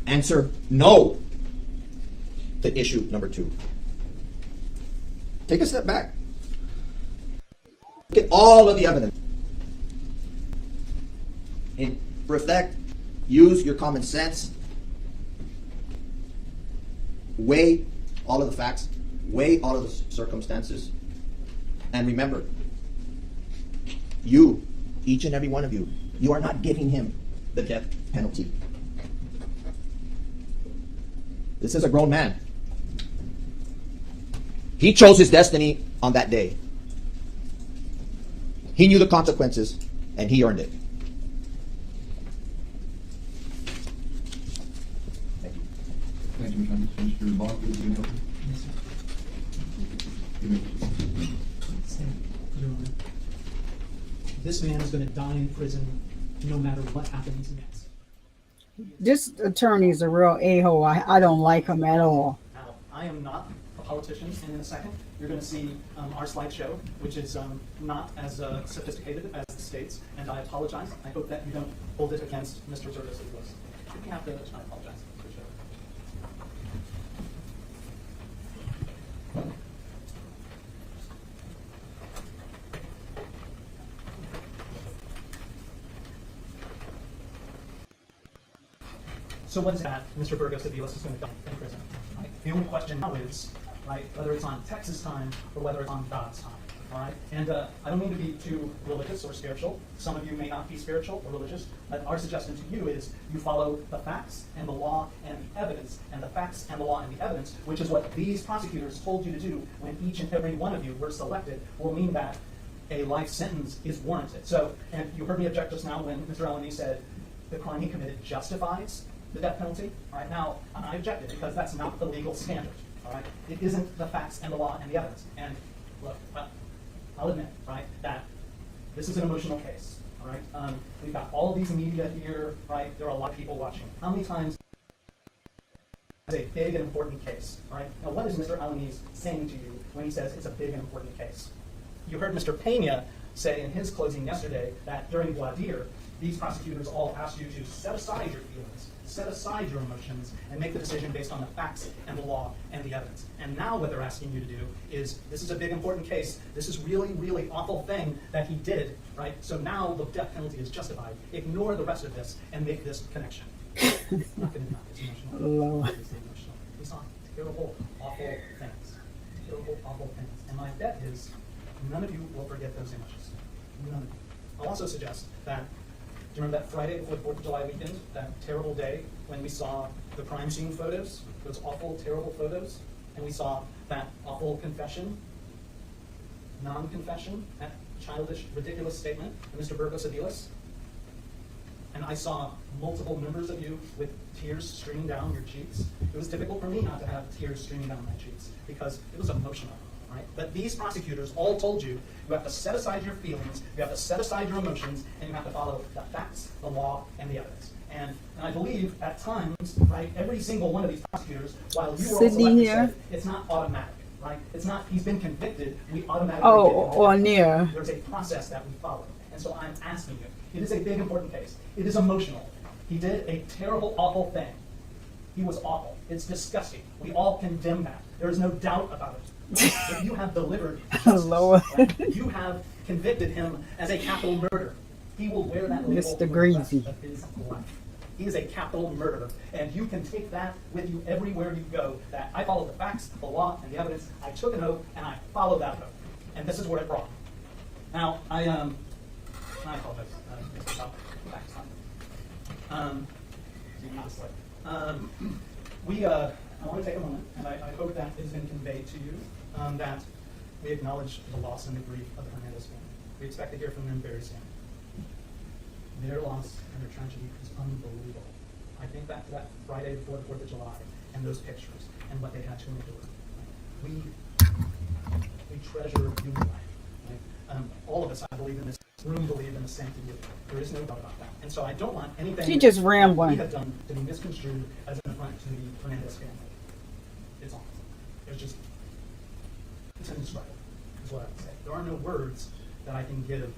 Answer no to issue number 2. Take a step back. Look at all of the evidence. And reflect, use your common sense, weigh all of the facts, weigh all of the circumstances, and remember, you, each and every one of you, you are not giving him the death penalty. This is a grown man. He chose his destiny on that day. He knew the consequences, and he earned it. Thank you. Thank you, Mr. Bond, please begin. This man is going to die in prison no matter what happens next. This attorney is a real a-hole. I don't like him at all. Now, I am not a politician, and in a second, you're going to see our slideshow, which is not as sophisticated as the state's, and I apologize. I hope that you don't hold it against Mr. Burgos Aviles. If you have to, I apologize. Appreciate it. So what is that Mr. Burgos Aviles is going to die in prison? Right? The only question now is, right, whether it's on Texas time or whether it's on God's time. All right? And I don't mean to be too religious or spiritual. Some of you may not be spiritual or religious, but our suggestion to you is you follow the facts and the law and the evidence, and the facts and the law and the evidence, which is what these prosecutors told you to do when each and every one of you were selected, will mean that a life sentence is warranted. So, and you heard me object just now when Mr. Alani said the crime he committed justifies the death penalty. All right, now I objected because that's not the legal standard. All right, it isn't the facts and the law and the evidence. And look, I'll admit, right, that this is an emotional case. All right, we've got all of these media here, right? There are a lot of people watching. How many times is a big and important case? All right, now what is Mr. Alaniz saying to you when he says it's a big and important case? You heard Mr. Pena say in his closing yesterday that during voir dire, these prosecutors all asked you to set aside your feelings, set aside your emotions, and make the decision based on the facts and the law and the evidence. And now what they're asking you to do is, this is a big important case, this is really, really awful thing that he did, right? So now the death penalty is justified. Ignore the rest of this and make this connection. It's not going to be it's emotional. Lord. It's emotional. We saw terrible, awful things. Terrible, awful things. And my bet is none of you will forget those images. None of you. I'll also suggest that, do you remember that Friday before the 4th of July weekend, that terrible day when we saw the crime scene photos, those awful, terrible photos, and we saw that awful confession, non-confession, that childish, ridiculous statement of Mr. Burgos Aviles? And I saw multiple members of you with tears streaming down your cheeks. It was difficult for me not to have tears streaming down my cheeks because it was emotional. Right? But these prosecutors all told you, you have to set aside your feelings, you have to set aside your emotions, and you have to follow the facts, the law, and the evidence. And I believe at times, right, every single one of these prosecutors, while you were all selected, said, it's not automatic, right? It's not, he's been convicted, we automatically get him. Or near. There's a process that we follow. And so I'm asking you, it is a big, important case. It is emotional. He did a terrible, awful thing. He was awful. It's disgusting. We all condemn that. There is no doubt about it. But you have delivered justice. Lord. Right? You have convicted him as a capital murderer. He will wear that label for the rest of his life. He is a capital murderer, and you can take that with you everywhere you go, that I follow the facts, the law, and the evidence. I took an oath, and I followed that oath. And this is where it brought. Now, I apologize. I want to take a moment, and I hope that has been conveyed to you, that we acknowledge the loss and the grief of the Hernandez family. We expect to hear from them very soon. Their loss and their tragedy is unbelievable. I think back to that Friday before the 4th of July and those pictures and what they had to endure. We treasure human life. Right? All of us, I believe, in this room believe in the sanctity of life. There is no doubt about that. And so I don't want anything She just rambling. we have done to be misconstrued as an affront to the Hernandez family. It's all. It's just, it's indescribable, is what I would say. There are no words that I can give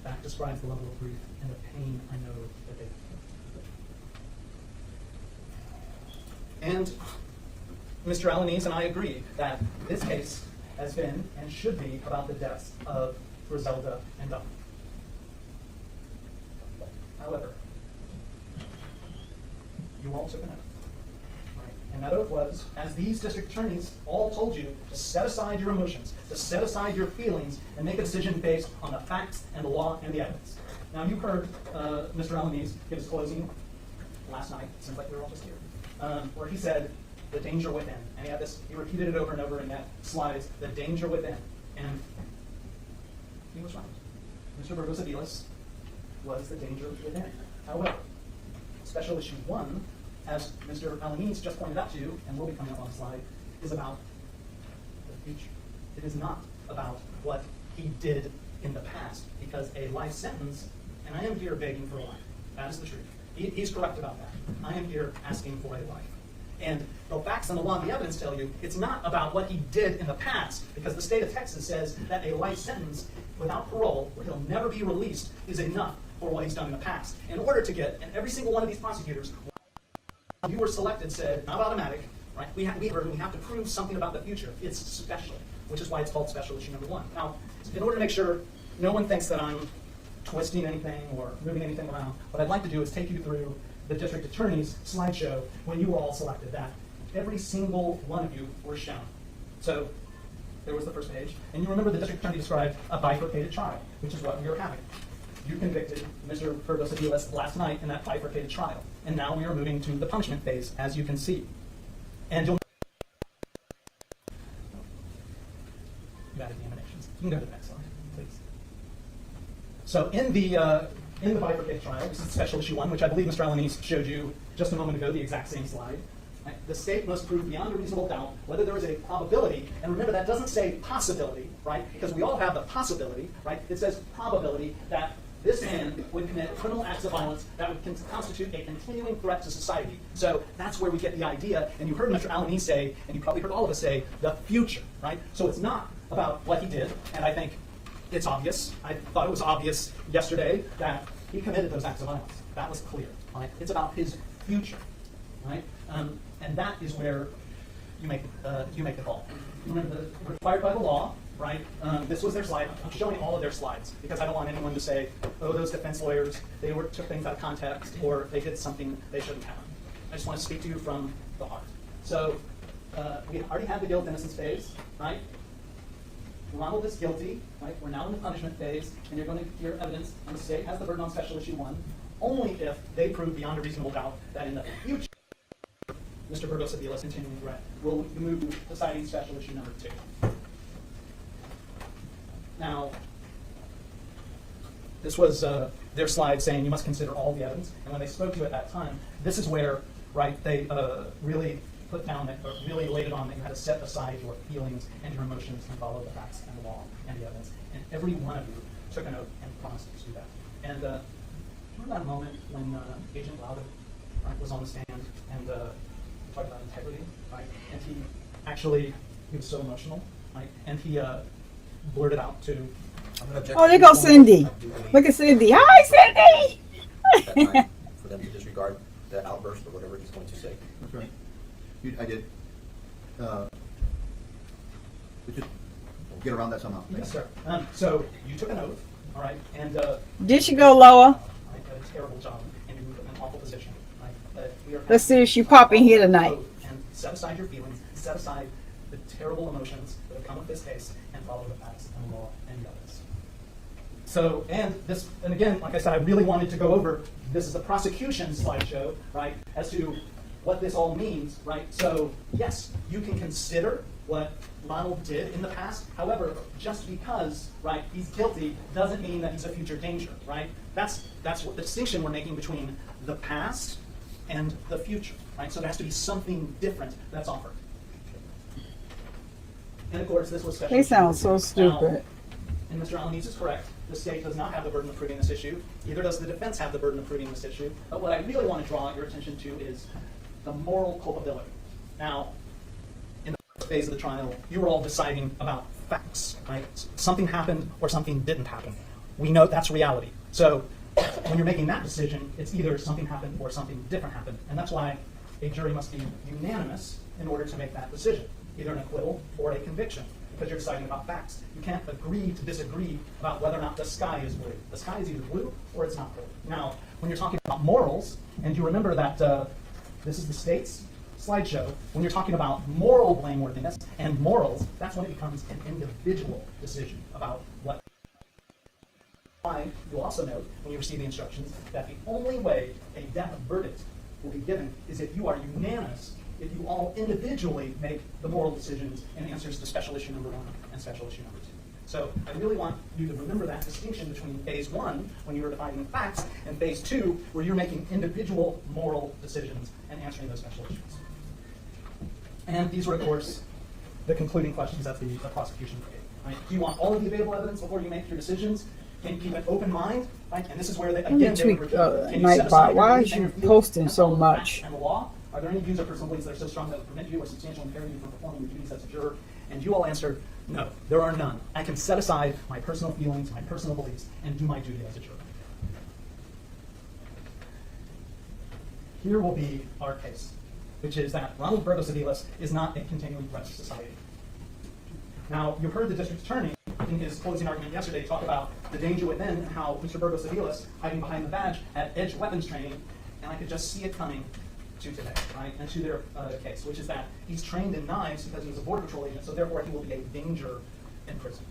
that describes the level of grief and the pain I know that they feel. And Mr. Alaniz and I agree that this case has been and should be about the deaths of Grizelda and Dominic. However, you all took an oath. And that oath was, as these district attorneys all told you, to set aside your emotions, to set aside your feelings, and make a decision based on the facts and the law and the evidence. Now, you heard Mr. Alaniz give his closing last night. It seems like we were all just here, where he said, the danger within. And he had this, he repeated it over and over in that slides, the danger within. And he was right. Mr. Burgos Aviles was the danger within. However, Special Issue 1, as Mr. Alaniz just pointed out to you, and will be coming up on the slide, is about the future. It is not about what he did in the past, because a life sentence, and I am here begging for a life. That is the truth. He's correct about that. I am here asking for a life. And the facts and the law and the evidence tell you it's not about what he did in the past, because the state of Texas says that a life sentence without parole, where he'll never be released, is enough for what he's done in the past. In order to get, and every single one of these prosecutors, you were selected, said, not automatic, right? We have to prove something about the future. It's special, which is why it's called Special Issue Number 1. Now, in order to make sure no one thinks that I'm twisting anything or moving anything around, what I'd like to do is take you through the district attorney's slideshow when you were all selected. That every single one of you were shown. So there was the first page, and you remember the district attorney described a bifurcated trial, which is what we are having. You convicted Mr. Burgos Aviles last night in that bifurcated trial, and now we are moving to the punishment phase, as you can see. And you'll added the emanations. You can go to the next slide, please. So in the bifurcated trial, this is Special Issue 1, which I believe Mr. Alaniz showed you just a moment ago, the exact same slide. Right? The state must prove beyond a reasonable doubt whether there is a probability, and remember that doesn't say possibility, right? Because we all have the possibility, right? It says probability that this man would commit criminal acts of violence that would constitute a continuing threat to society. So that's where we get the idea, and you heard Mr. Alaniz say, and you probably heard all of us say, the future, right? So it's not about what he did, and I think it's obvious. I thought it was obvious yesterday that he committed those acts of violence. That was clear, right? It's about his future, right? And that is where you make the call. Remember, required by the law, right? This was their slide. I'm showing all of their slides because I don't want anyone to say, oh, those defense lawyers, they took things out of context or they did something they shouldn't have. I just want to speak to you from the heart. So we already had the guilt innocence phase, right? Ronald is guilty, right? We're now in the punishment phase, and you're going to hear evidence, and the state has the burden on Special Issue 1, only if they prove beyond a reasonable doubt that in the future, Mr. Burgos Aviles continuing threat will move deciding Special Issue Number 2. Now, this was their slide saying you must consider all the evidence, and when they spoke to you at that time, this is where, right, they really put down that, or really laid it on that you had to set aside your feelings and your emotions and follow the facts and the law and the evidence. And every one of you took an oath and promised to do that. And remember that moment when Agent Lauda, right, was on the stand and talked about integrity, right? And he was so emotional, right? And he blurted out to. Oh, there goes Cindy. Look at Cindy. Hi, Cindy. For them to disregard that outburst or whatever he's going to say. That's right. I did. We just get around that somehow. Yes, sir. So you took an oath, all right, and Did she go lower? right, did a terrible job, and you were in an awful position, right? But we are Let's see if she popping here tonight. And set aside your feelings, set aside the terrible emotions that have come with this case, and follow the facts and the law and the evidence. So, and again, like I said, I really wanted to go over. This is a prosecution slideshow, right? As to what this all means, right? So, yes, you can consider what Ronald did in the past. However, just because, right, he's guilty doesn't mean that he's a future danger, right? That's what the distinction we're making between the past and the future, right? So there has to be something different that's offered. And of course, this was special. They sound so Now, stupid. and Mr. Alaniz is correct. The state does not have the burden of proving this issue. Either does the defense have the burden of proving this issue. But what I really want to draw your attention to is the moral culpability. Now, in the first phase of the trial, you were all deciding about facts, right? Something happened or something didn't happen. We know that's reality. So when you're making that decision, it's either something happened or something different happened. And that's why a jury must be unanimous in order to make that decision, either an acquittal or a conviction, because you're deciding about facts. You can't agree to disagree about whether or not the sky is blue. The sky is either blue or it's not blue. Now, when you're talking about morals, and you remember that this is the state's slideshow, when you're talking about moral blameworthiness and morals, that's when it becomes an individual decision about what. You'll also note when you receive the instructions that the only way a death verdict will be given is if you are unanimous, if you all individually make the moral decisions and answers to special issue number 1 and special issue number 2. So I really want you to remember that distinction between phase 1, when you're defining the facts, and phase 2, where you're making individual moral decisions and answering those special issues. And these were, of course, the concluding questions that the prosecution gave. Right? Do you want all of the available evidence before you make your decisions? Can you keep an open mind? Right? And this is where they, again, they would can you set aside why your is you feelings posting and so follow the much? facts and the law? Are there any views or personal beliefs that are so strong that would prevent you or substantially impair you from performing your duties as a juror? And you all answered, no, there are none. I can set aside my personal feelings, my personal beliefs, and do my duty as a juror. Here will be our case, which is that Ronald Burgos Aviles is not a continuing threat to society. Now, you heard the district attorney in his closing argument yesterday talk about the danger within and how Mr. Burgos Aviles, hiding behind the badge, had edge weapons training, and I could just see it coming to today, right, and to their case, which is that he's trained in knives because he was a Border Patrol agent, so therefore he will be a danger in prison.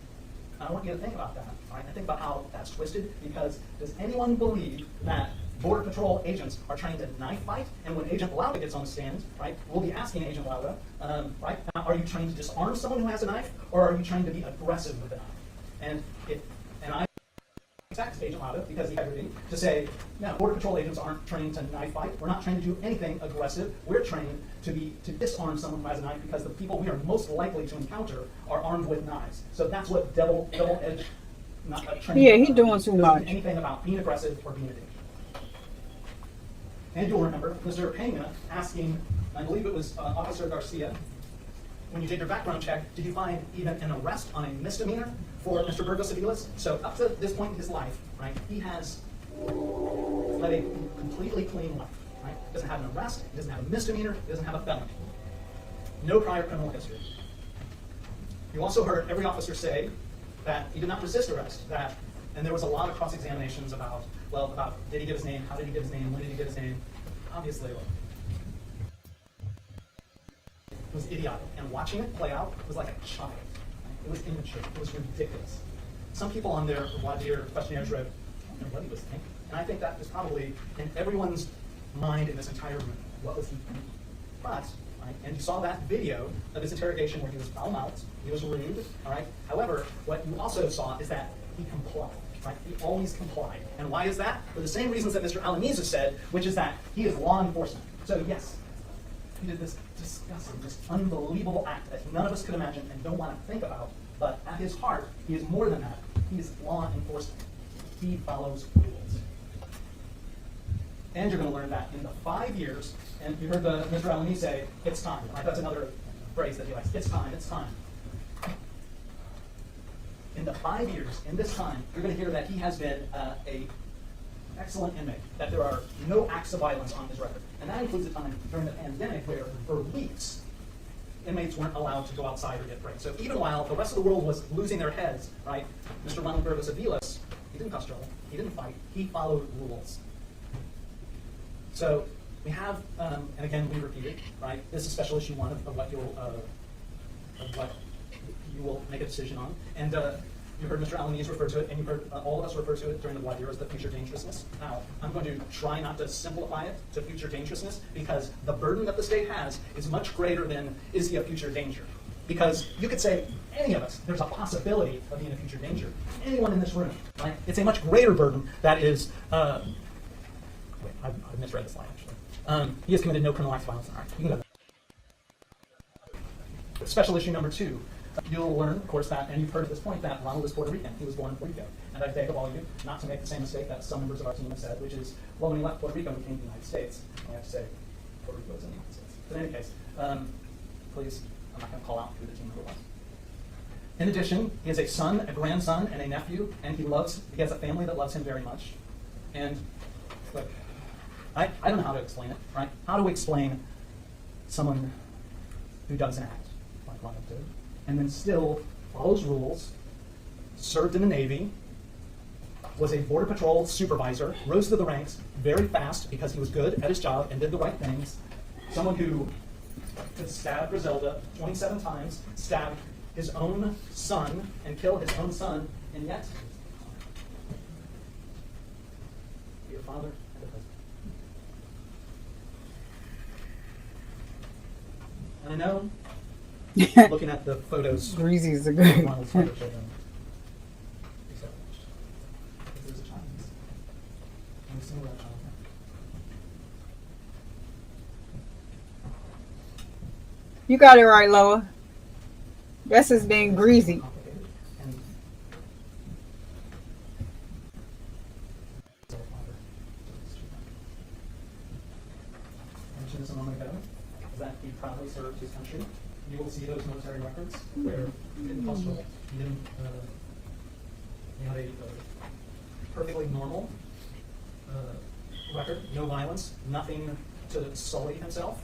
I want you to think about that, right, and think about how that's twisted, because does anyone believe that Border Patrol agents are trying to knife fight, and when Agent Lauda gets on the stand, right, we'll be asking Agent Lauda, right, are you trying to disarm someone who has a knife, or are you trying to be aggressive with a knife? And I asked Agent Lauda, because he had integrity, to say, no, Border Patrol agents aren't trained to knife fight. We're not trained to do anything aggressive. We're trained to disarm someone who has a knife, because the people we are most likely to encounter are armed with knives. So that's what double-edged training. Yeah, he's doing too much. Anything about being aggressive or being a danger. And you'll remember Mr. Pena asking, I believe it was Officer Garcia, when you did your background check, did you find even an arrest on a misdemeanor for Mr. Burgos Aviles? So up to this point in his life, right, he has led a completely clean life. Right? Doesn't have an arrest, he doesn't have a misdemeanor, he doesn't have a felony. No prior criminal history. You also heard every officer say that he did not resist arrest, and there was a lot of cross-examinations about, well, about did he give his name, how did he give his name, when did he give his name? Obviously, it was idiotic. And watching it play out was like a child. Right? It was immature. It was ridiculous. Some people on their voir dire questionnaires wrote, I don't know what he was thinking. And I think that is probably in everyone's mind in this entire room. What was he thinking? But, right, and you saw that video of his interrogation where he was foul-mouthed, he was rude, all right? However, what you also saw is that he complied. Right? He always complied. And why is that? For the same reasons that Mr. Alaniza said, which is that he is law enforcement. So yes, he did this disgusting, this unbelievable act that none of us could imagine and don't want to think about, but at his heart, he is more than that. He is law enforcement. He follows rules. And you're going to learn that in the 5 years, and you heard Mr. Alaniza say, it's time. Right? That's another phrase that he likes. It's time, it's time. In the 5 years, in this time, you're going to hear that he has been an excellent inmate, that there are no acts of violence on his record. And that includes a time during the pandemic where, for weeks, inmates weren't allowed to go outside or get breaks. So even while the rest of the world was losing their heads, right, Mr. Ronald Burgos Aviles, he didn't cause trouble, he didn't fight, he followed rules. So we have, and again, we repeat it, right, this is special issue 1 of what you will make a decision on. And you heard Mr. Alaniz refer to it, and you heard all of us refer to it during the voir dire as the future dangerousness. Now, I'm going to try not to simplify it to future dangerousness, because the burden that the state has is much greater than, is he a future danger? Because you could say, any of us, there's a possibility of being a future danger. Anyone in this room, right? It's a much greater burden that is, wait, I misread the slide, actually. He has committed no criminal acts of violence. All right, you can go. Special issue number 2. You'll learn, of course, that, and you've heard at this point, that Ronald is Puerto Rican. He was born in Puerto Rico. And I beg of all of you not to make the same mistake that some members of our team have said, which is, well, when he left Puerto Rico, he came to the United States. I have to say, Puerto Rico is in the United States. But in any case, please, I'm not going to call out who the team member was. In addition, he has a son, a grandson, and a nephew, and he has a family that loves him very much. And look, I don't know how to explain it, right? How do we explain someone who doesn't act like Ronald did, and then still follows rules, served in the Navy, was a Border Patrol supervisor, rose through the ranks very fast because he was good at his job and did the right things. Someone who could stab Grizelda 27 times, stab his own son and kill his own son, and yet be a father and a husband. And I know, looking at the photos, Greasy's a good. Ronald's father children, he's so much. Because there's a child. And we've seen where that child went. You got it right, Loa. That's his name, Greasy. Complicated. And I mentioned this a moment ago, is that he proudly served his country. You will see those military records where he didn't cause trouble. He didn't, he had a perfectly normal record, no violence, nothing to sully himself.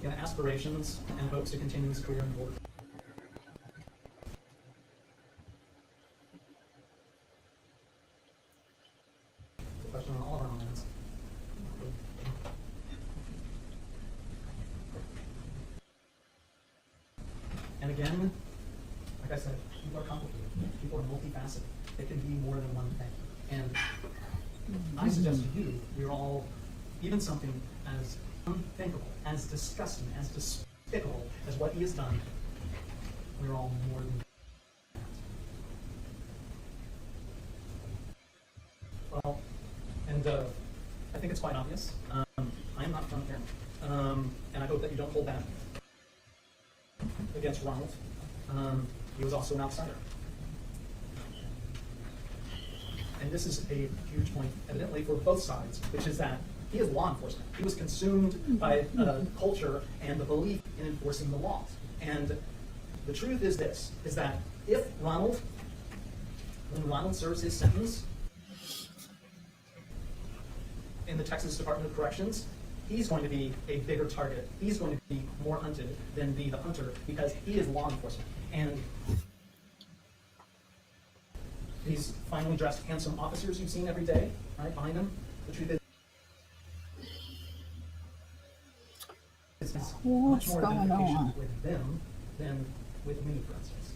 He had aspirations and hopes to continue his career in the border. It's a question on all of our minds. And again, like I said, people are complicated. People are multifaceted. They can be more than one thing. And I suggest to you, we're all, even something as unthinkable, as disgusting, as despicable as what he has done, we're all more than that. Well, and I think it's quite obvious. I am not from here, and I hope that you don't hold that against Ronald. He was also an outsider. And this is a huge point, evidently, for both sides, which is that he is law enforcement. He was consumed by culture and the belief in enforcing the laws. And the truth is this, is that if Ronald, when Ronald serves his sentence in the Texas Department of Corrections, he's going to be a bigger target. He's going to be more hunted than be the hunter because he is law enforcement. And these finely dressed, handsome officers you've seen every day, right, behind him, the truth is, it's much more identification with them than with me, for instance.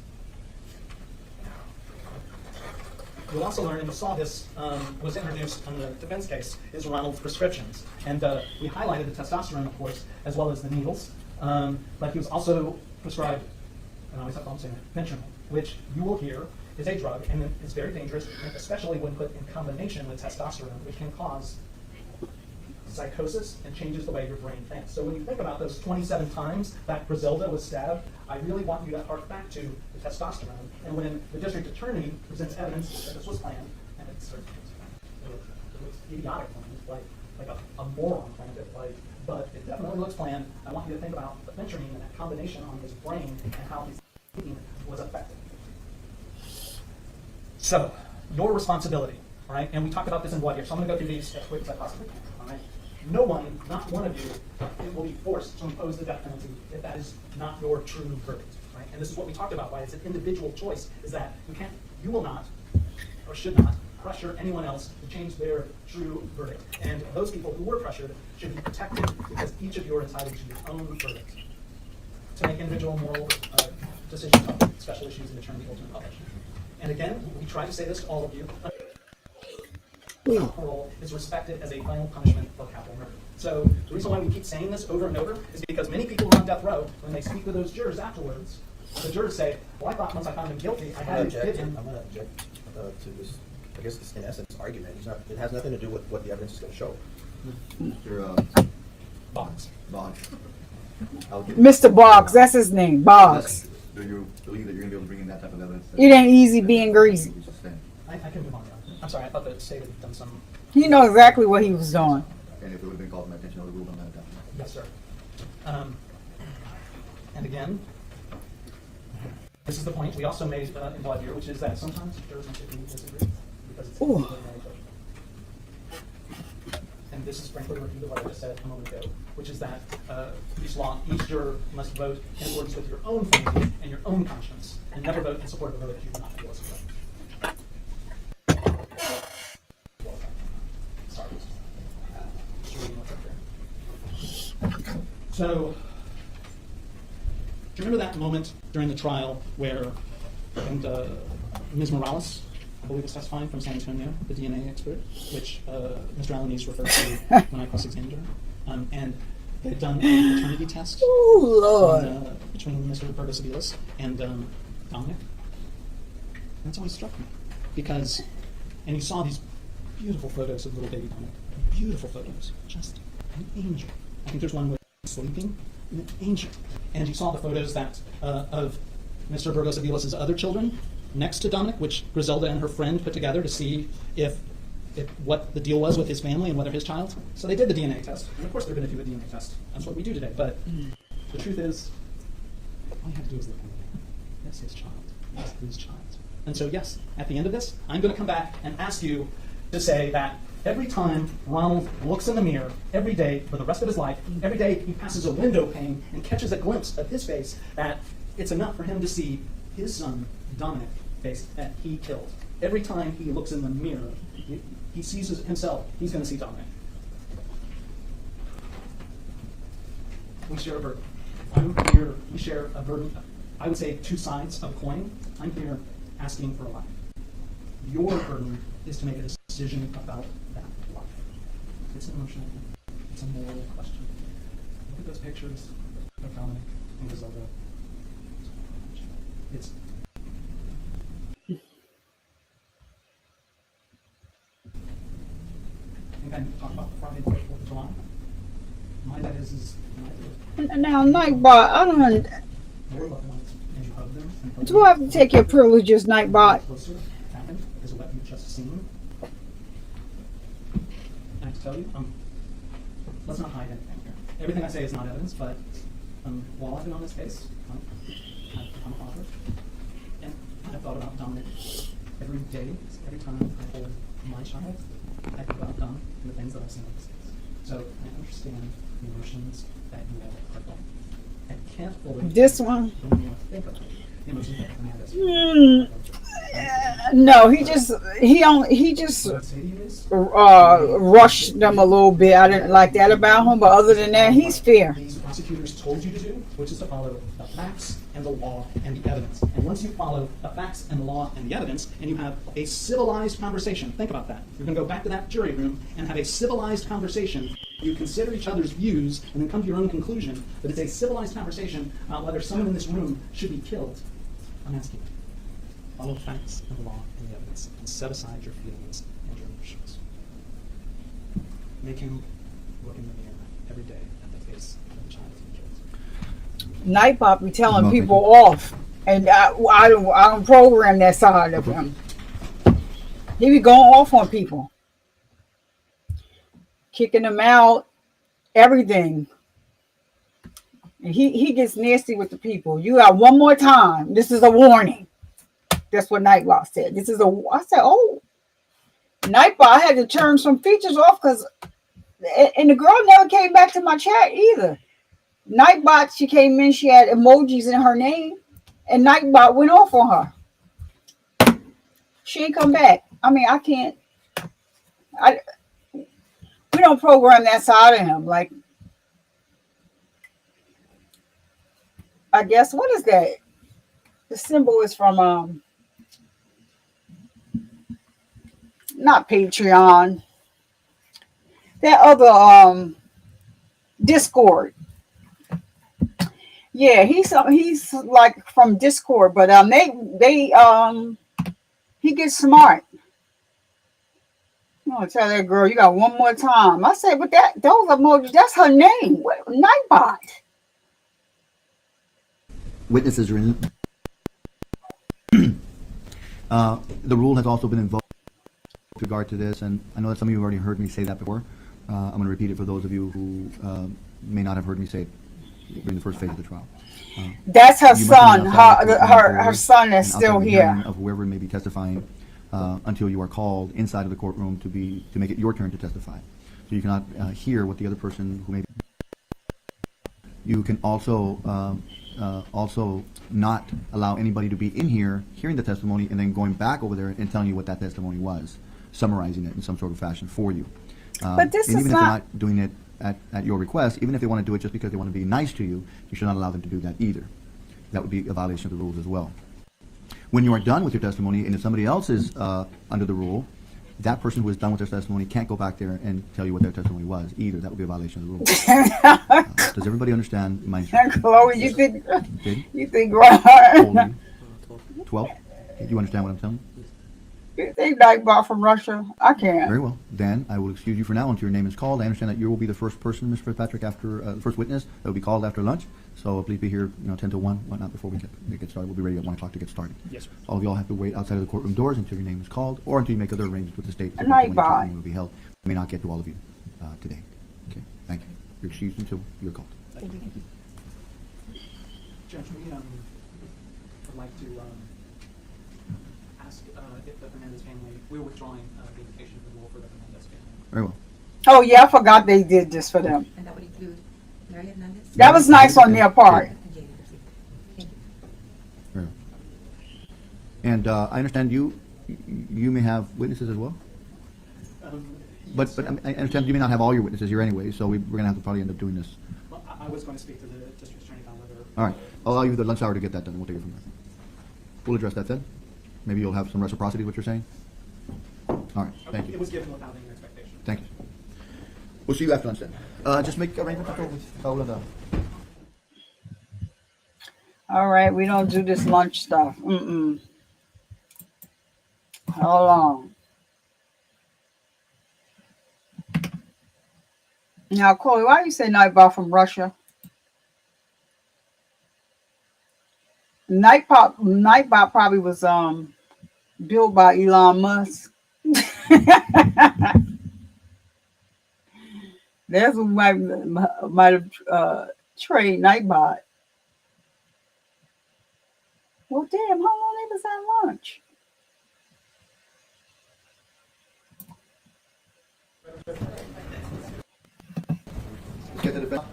You'll also learn, and you saw this was introduced on the defense case, is Ronald's prescriptions. And we highlighted the testosterone, of course, as well as the needles. But he was also prescribed, and I always have to say fentanyl, which you will hear is a drug and is very dangerous, especially when put in combination with testosterone, which can cause psychosis and changes the way your brain thinks. So when you think about those 27 times that Grizelda was stabbed, I really want you to hark back to the testosterone. And when the district attorney presents evidence that this was planned, and it looks idiotic, like a moron planned it, but it definitely looks planned. I want you to think about the fentanyl and that combination on his brain and how his thinking was affected. So, your responsibility, all right? And we talked about this in blood here, so I'm going to go through these as quick as I possibly can, all right? No one, not one of you, will be forced to impose the death penalty if that is not your true verdict, right? And this is what we talked about, why it's an individual choice, is that you will not, or should not, pressure anyone else to change their true verdict. And those people who were pressured should be protected because each of you are entitled to your own verdict to make individual moral decisions on special issues and determine the ultimate publish. And again, we try to say this to all of you. Parole is respected as a final punishment for capital murder. So the reason why we keep saying this over and over is because many people who are on death row, when they speak with those jurors afterwards, the jurors say, well, I thought once I found him guilty, I had to give him. I'm going to object to this, I guess this, in essence, argument. It has nothing to do with what the evidence is going to show. Mr. Boggs. Boggs. Mr. Boggs, that's his name, Boggs. Do you believe that you're going to be able to bring in that type of evidence? It ain't easy being greasy. I can move on. I'm sorry, I thought the state had done some. You know exactly what he was doing. And if it would have been called to my attention, I would have ruled on that at that point. Yes, sir. And again, this is the point we also made in blood here, which is that sometimes jurors and disagree because it's and this is frankly a repeat of what I just said a moment ago, which is that each juror must vote in accordance with your own feelings and your own conscience, and never vote in support of a vote that you do not feel is correct. Sorry. Just reading what's up there. So, do you remember that moment during the trial where Ms. Morales, I believe, was testifying from San Antonio, the DNA expert, which Mr. Alanis referred to when I cross-examined her, and they'd done a paternity test between Mr. Burgos Aviles and Dominic. And that's always struck me, because, and you saw these beautiful photos of little baby Dominic, beautiful photos, just an angel. I think there's one where he's sleeping, an angel. And you saw the photos that of Mr. Burgos Aviles' other children next to Dominic, which Grizelda and her friend put together to see if what the deal was with his family and whether his child. So they did the DNA test, and of course they're going to do a DNA test. That's what we do today. But the truth is, all you have to do is look at him. That's his child. That's his child. And so yes, at the end of this, I'm going to come back and ask you to say that every time Ronald looks in the mirror, every day for the rest of his life, every day he passes a window pane and catches a glimpse of his face, that it's enough for him to see his son, Dominic, face that he killed. Every time he looks in the mirror, he sees himself, he's going to see Dominic. We share a burden. I'm here, we share a burden, I would say 2 sides of a coin. I'm here asking for a life. Your burden is to make a decision about that life. It's an emotional thing. It's a moral question. Look at those pictures of Dominic and Grizelda. It's I think I need to talk about the Friday before 4th of July. My dad is Now, Nightbot, I don't know. your loved ones, and you hug them. And hug Do I have to take your privileges, Nightbot? closer happened is what you've just seen. I have to tell you, let's not hide anything here. Everything I say is not evidence, but while I've been on this case, I'm a father, and I've thought about Dominic every day, every time I hold my child. I think about Dominic and the things that I've seen on this case. So I understand the emotions that you all are going. I can't fully. This one? Don't even think about the emotions that Hernandez. No, he just rushed them a little bit. I didn't like that about him, but other than that, he's fair. These prosecutors told you to do, which is to follow the facts and the law and the evidence. And once you follow the facts and the law and the evidence, and you have a civilized conversation, think about that. You're going to go back to that jury room and have a civilized conversation. You consider each other's views and then come to your own conclusion. But it's a civilized conversation about whether someone in this room should be killed. I'm asking you. Follow the facts and the law and the evidence, and set aside your feelings and your emotions. Make him look in the mirror every day at the face of the child he killed. Nightbot be telling people off, and I don't program that side of him. He be going off on people, kicking them out, everything. And he gets nasty with the people. You got one more time. This is a warning. That's what Nightbot said. I said, oh, Nightbot, I had to turn some features off because, and the girl never came back to my chat either. Nightbot, she came in, she had emojis in her name, and Nightbot went off on her. She ain't come back. I mean, we don't program that side of him. Like, I guess, what is that? The symbol is from, not Patreon. That other, Discord. Yeah, he's like from Discord, but he gets smart. I'm gonna tell that girl, you got one more time. I said, but those emojis, that's her name. Nightbot. Witnesses are in. The rule has also been invoked with regard to this, and I know that some of you have already heard me say that before. I'm going to repeat it for those of you who may not have heard me say it during the first phase of the trial. That's her son. Her son is still here. Of whoever may be testifying until you are called inside of the courtroom to make it your turn to testify. so you cannot hear what the other person who may. You can also not allow anybody to be in here hearing the testimony and then going back over there and telling you what that testimony was, summarizing it in some sort of fashion for you. But this and is even if not. they're not doing it at your request, even if they want to do it just because they want to be nice to you, you should not allow them to do that either. That would be a violation of the rules as well. When you are done with your testimony and if somebody else is under the rule, that person who is done with their testimony can't go back there and tell you what their testimony was either. That would be a violation of the rules. Does everybody understand my instructions? Chloe, you think Did? you think right? 12? Do you understand what I'm telling you? You think Nightbot from Russia? I can't. Very well. Then I will excuse you for now until your name is called. I understand that you will be the first person, Mr. Fitzpatrick, after the first witness that will be called after lunch. So please be here, 10 to 1, whatnot, before we get started. We'll be ready at 1 o'clock to get started. Yes, sir. All of y'all have to wait outside of the courtroom doors until your name is called, or until you make other arrangements with the state. Good night, bye. Will be held. We may not get to all of you today. Okay. Thank you. You're excused until you're called. Judge, we would like to ask if the Hernandez family, we're withdrawing the invitation of the rule for the Hernandez family. Very well. Oh yeah, I forgot they did this for them. And that would include Mary Hernandez? That was nice on their part. And Jada Garcia. Thank you. Very well. And I understand you may have witnesses as well. But I understand you may not have all your witnesses here anyway, so we're going to have to probably end up doing this. Well, I was going to speak to the district attorney about whether. All right. I'll allow you the lunch hour to get that done, and we'll take it from there. We'll address that then. Maybe you'll have some reciprocity, what you're saying? All right. Thank It you. was given without any expectation. Thank you. We'll see you after lunch then. Just make arrangements with Paola. All right, we don't do this lunch stuff. Mm-mm. Hold on. Now, Chloe, why you say Nightbot from Russia? Nightbot probably was built by Elon Musk. That's who might have traded Nightbot. Well, damn, how long they was at lunch? Let's get to the bell.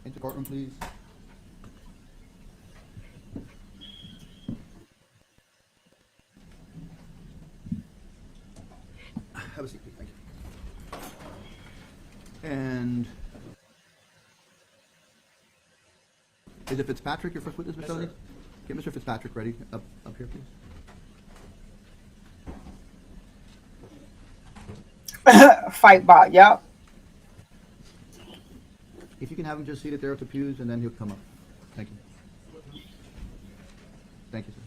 Into courtroom, please. Have a seat, please. Thank you. And is it Fitzpatrick, your first witness, Mr. Elliott? Get Mr. Fitzpatrick ready up here, please. Fight bot, yep. If you can have him just seated there at the pews, and then he'll come up. Thank you. Thank you, sir.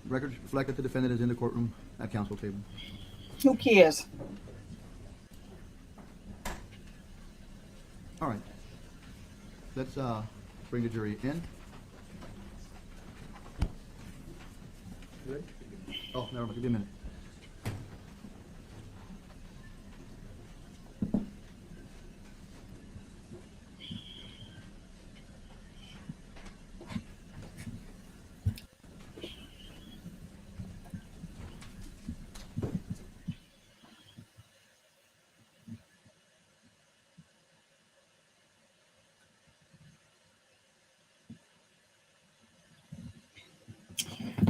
Records reflect that the defendant is in the courtroom at counsel table. Who cares? All right. Let's bring the jury in. Oh, never mind. Give me a minute.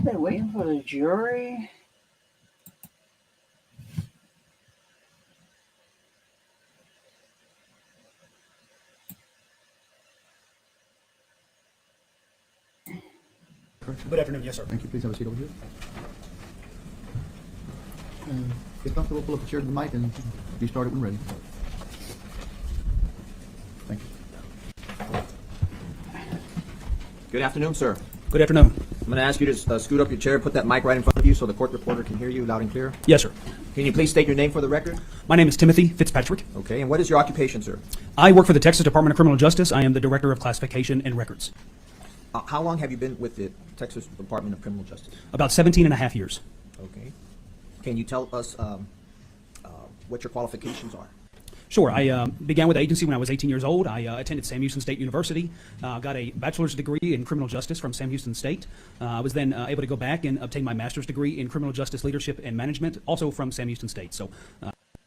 They're waiting for the jury. Good afternoon, yes, sir. Thank you. Please have a seat over here. Get comfortable, pull up the chair to the mic, and be started when ready. Thank you. Good afternoon, sir. Good afternoon. I'm going to ask you to scoot up your chair, put that mic right in front of you so the court reporter can hear you loud and clear. Yes, sir. Can you please state your name for the record? My name is Timothy Fitzpatrick. Okay, and what is your occupation, sir? I work for the Texas Department of Criminal Justice. I am the Director of Classification and Records. How long have you been with the Texas Department of Criminal Justice? About 17 and a half years. Okay. Can you tell us what your qualifications are? Sure. I began with the agency when I was 18 years old. I attended Sam Houston State University, got a bachelor's degree in criminal justice from Sam Houston State. I was then able to go back and obtain my master's degree in criminal justice leadership and management, also from Sam Houston State. So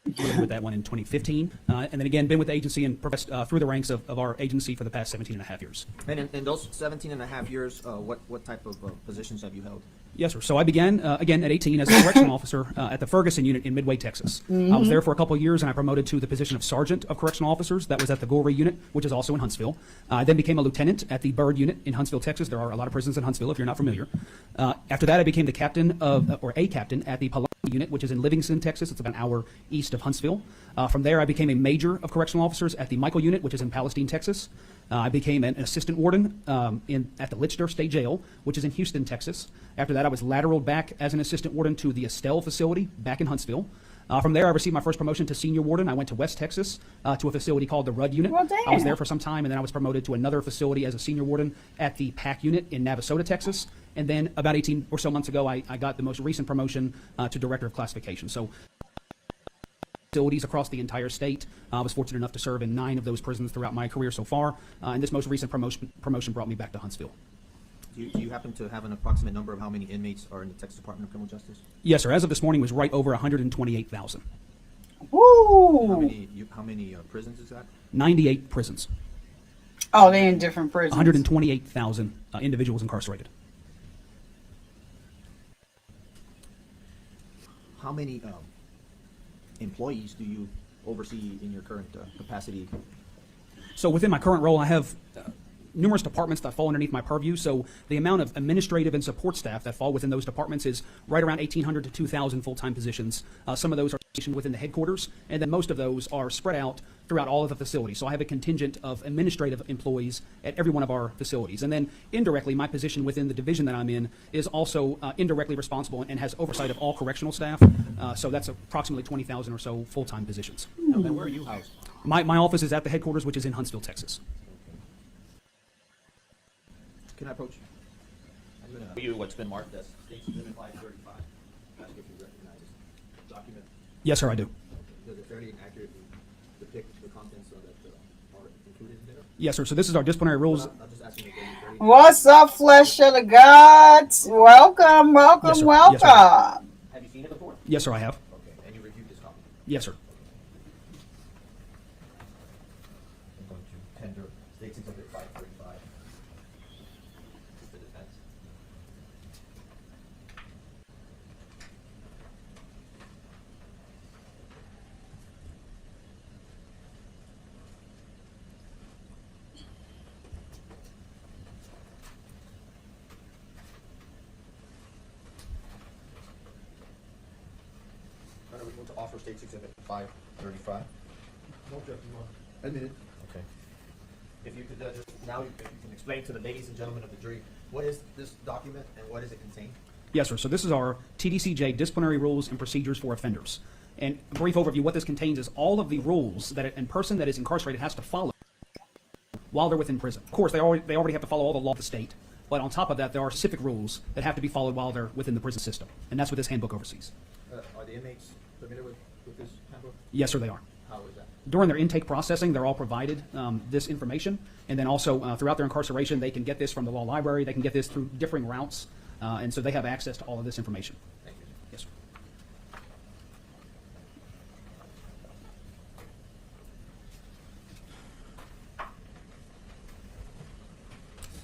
with that one in 2015. And then again, been with the agency and progressed through the ranks of our agency for the past 17 and a half years. And in those 17 and a half years, what type of positions have you held? Yes, sir. So I began, again, at 18 as a correctional officer at the Ferguson unit in Midway, Texas. I was there for a couple of years, and I promoted to the position of sergeant of correctional officers. That was at the Goree unit, which is also in Huntsville. I then became a lieutenant at the Byrd unit in Huntsville, Texas. There are a lot of prisons in Huntsville, if you're not familiar. After that, I became the captain or a captain at the Palani unit, which is in Livingston, Texas. It's about an hour east of Huntsville. From there, I became a major of correctional officers at the Michael unit, which is in Palestine, Texas. I became an assistant warden at the Litchner State Jail, which is in Houston, Texas. After that, I was lateraled back as an assistant warden to the Estelle facility back in Huntsville. From there, I received my first promotion to senior warden. I went to West Texas to a facility called the Rudd unit. Well, damn. I was there for some time, and then I was promoted to another facility as a senior warden at the PAC unit in Navasota, Texas. And then about 18 or so months ago, I got the most recent promotion to director of classification. So facilities across the entire state. I was fortunate enough to serve in 9 of those prisons throughout my career so far, and this most recent promotion brought me back to Huntsville. Do you happen to have an approximate number of how many inmates are in the Texas Department of Criminal Justice? Yes, sir. As of this morning, was right over 128,000. Woo! How many prisons is that? 98 prisons. Oh, they're in different prisons. 128,000 individuals incarcerated. How many employees do you oversee in your current capacity? So within my current role, I have numerous departments that fall underneath my purview. So the amount of administrative and support staff that fall within those departments is right around 1,800 to 2,000 full-time positions. Some of those are stationed within the headquarters, and then most of those are spread out throughout all of the facilities. So I have a contingent of administrative employees at every one of our facilities. And then indirectly, my position within the division that I'm in is also indirectly responsible and has oversight of all correctional staff. So that's approximately 20,000 or so full-time positions. And where are you housed? My office is at the headquarters, which is in Huntsville, Texas. Can I approach? I'm going to show you what's been marked as State Exhibit 535. Ask if you recognize this document. Yes, sir, I do. Does it fairly accurately depict the contents that are included in there? Yes, sir. So this is our disciplinary rules. I'll just ask you again. What's up, flesh of the gods? Welcome, welcome, Yes, sir. welcome. Yes, sir. Have you seen it before? Yes, sir, I have. Okay. And you reviewed this copy? Yes, sir. I'm going to tender State Exhibit 535 to the defense. Are we going to offer State Exhibit 535? No objection, Your Honor. Admitted. Okay. If you could just now, if you can explain to the ladies and gentlemen of the jury, what is this document and what does it contain? Yes, sir. So this is our TDCJ disciplinary rules and procedures for offenders. And a brief overview, what this contains is all of the rules that a person that is incarcerated has to follow while they're within prison. Of course, they already have to follow all the law of the state, but on top of that, there are civic rules that have to be followed while they're within the prison system. And that's what this handbook oversees. Are the inmates familiar with this handbook? Yes, sir, they are. How is that? During their intake processing, they're all provided this information. And then also throughout their incarceration, they can get this from the law library. They can get this through differing routes. And so they have access to all of this information. Thank you. Yes, sir.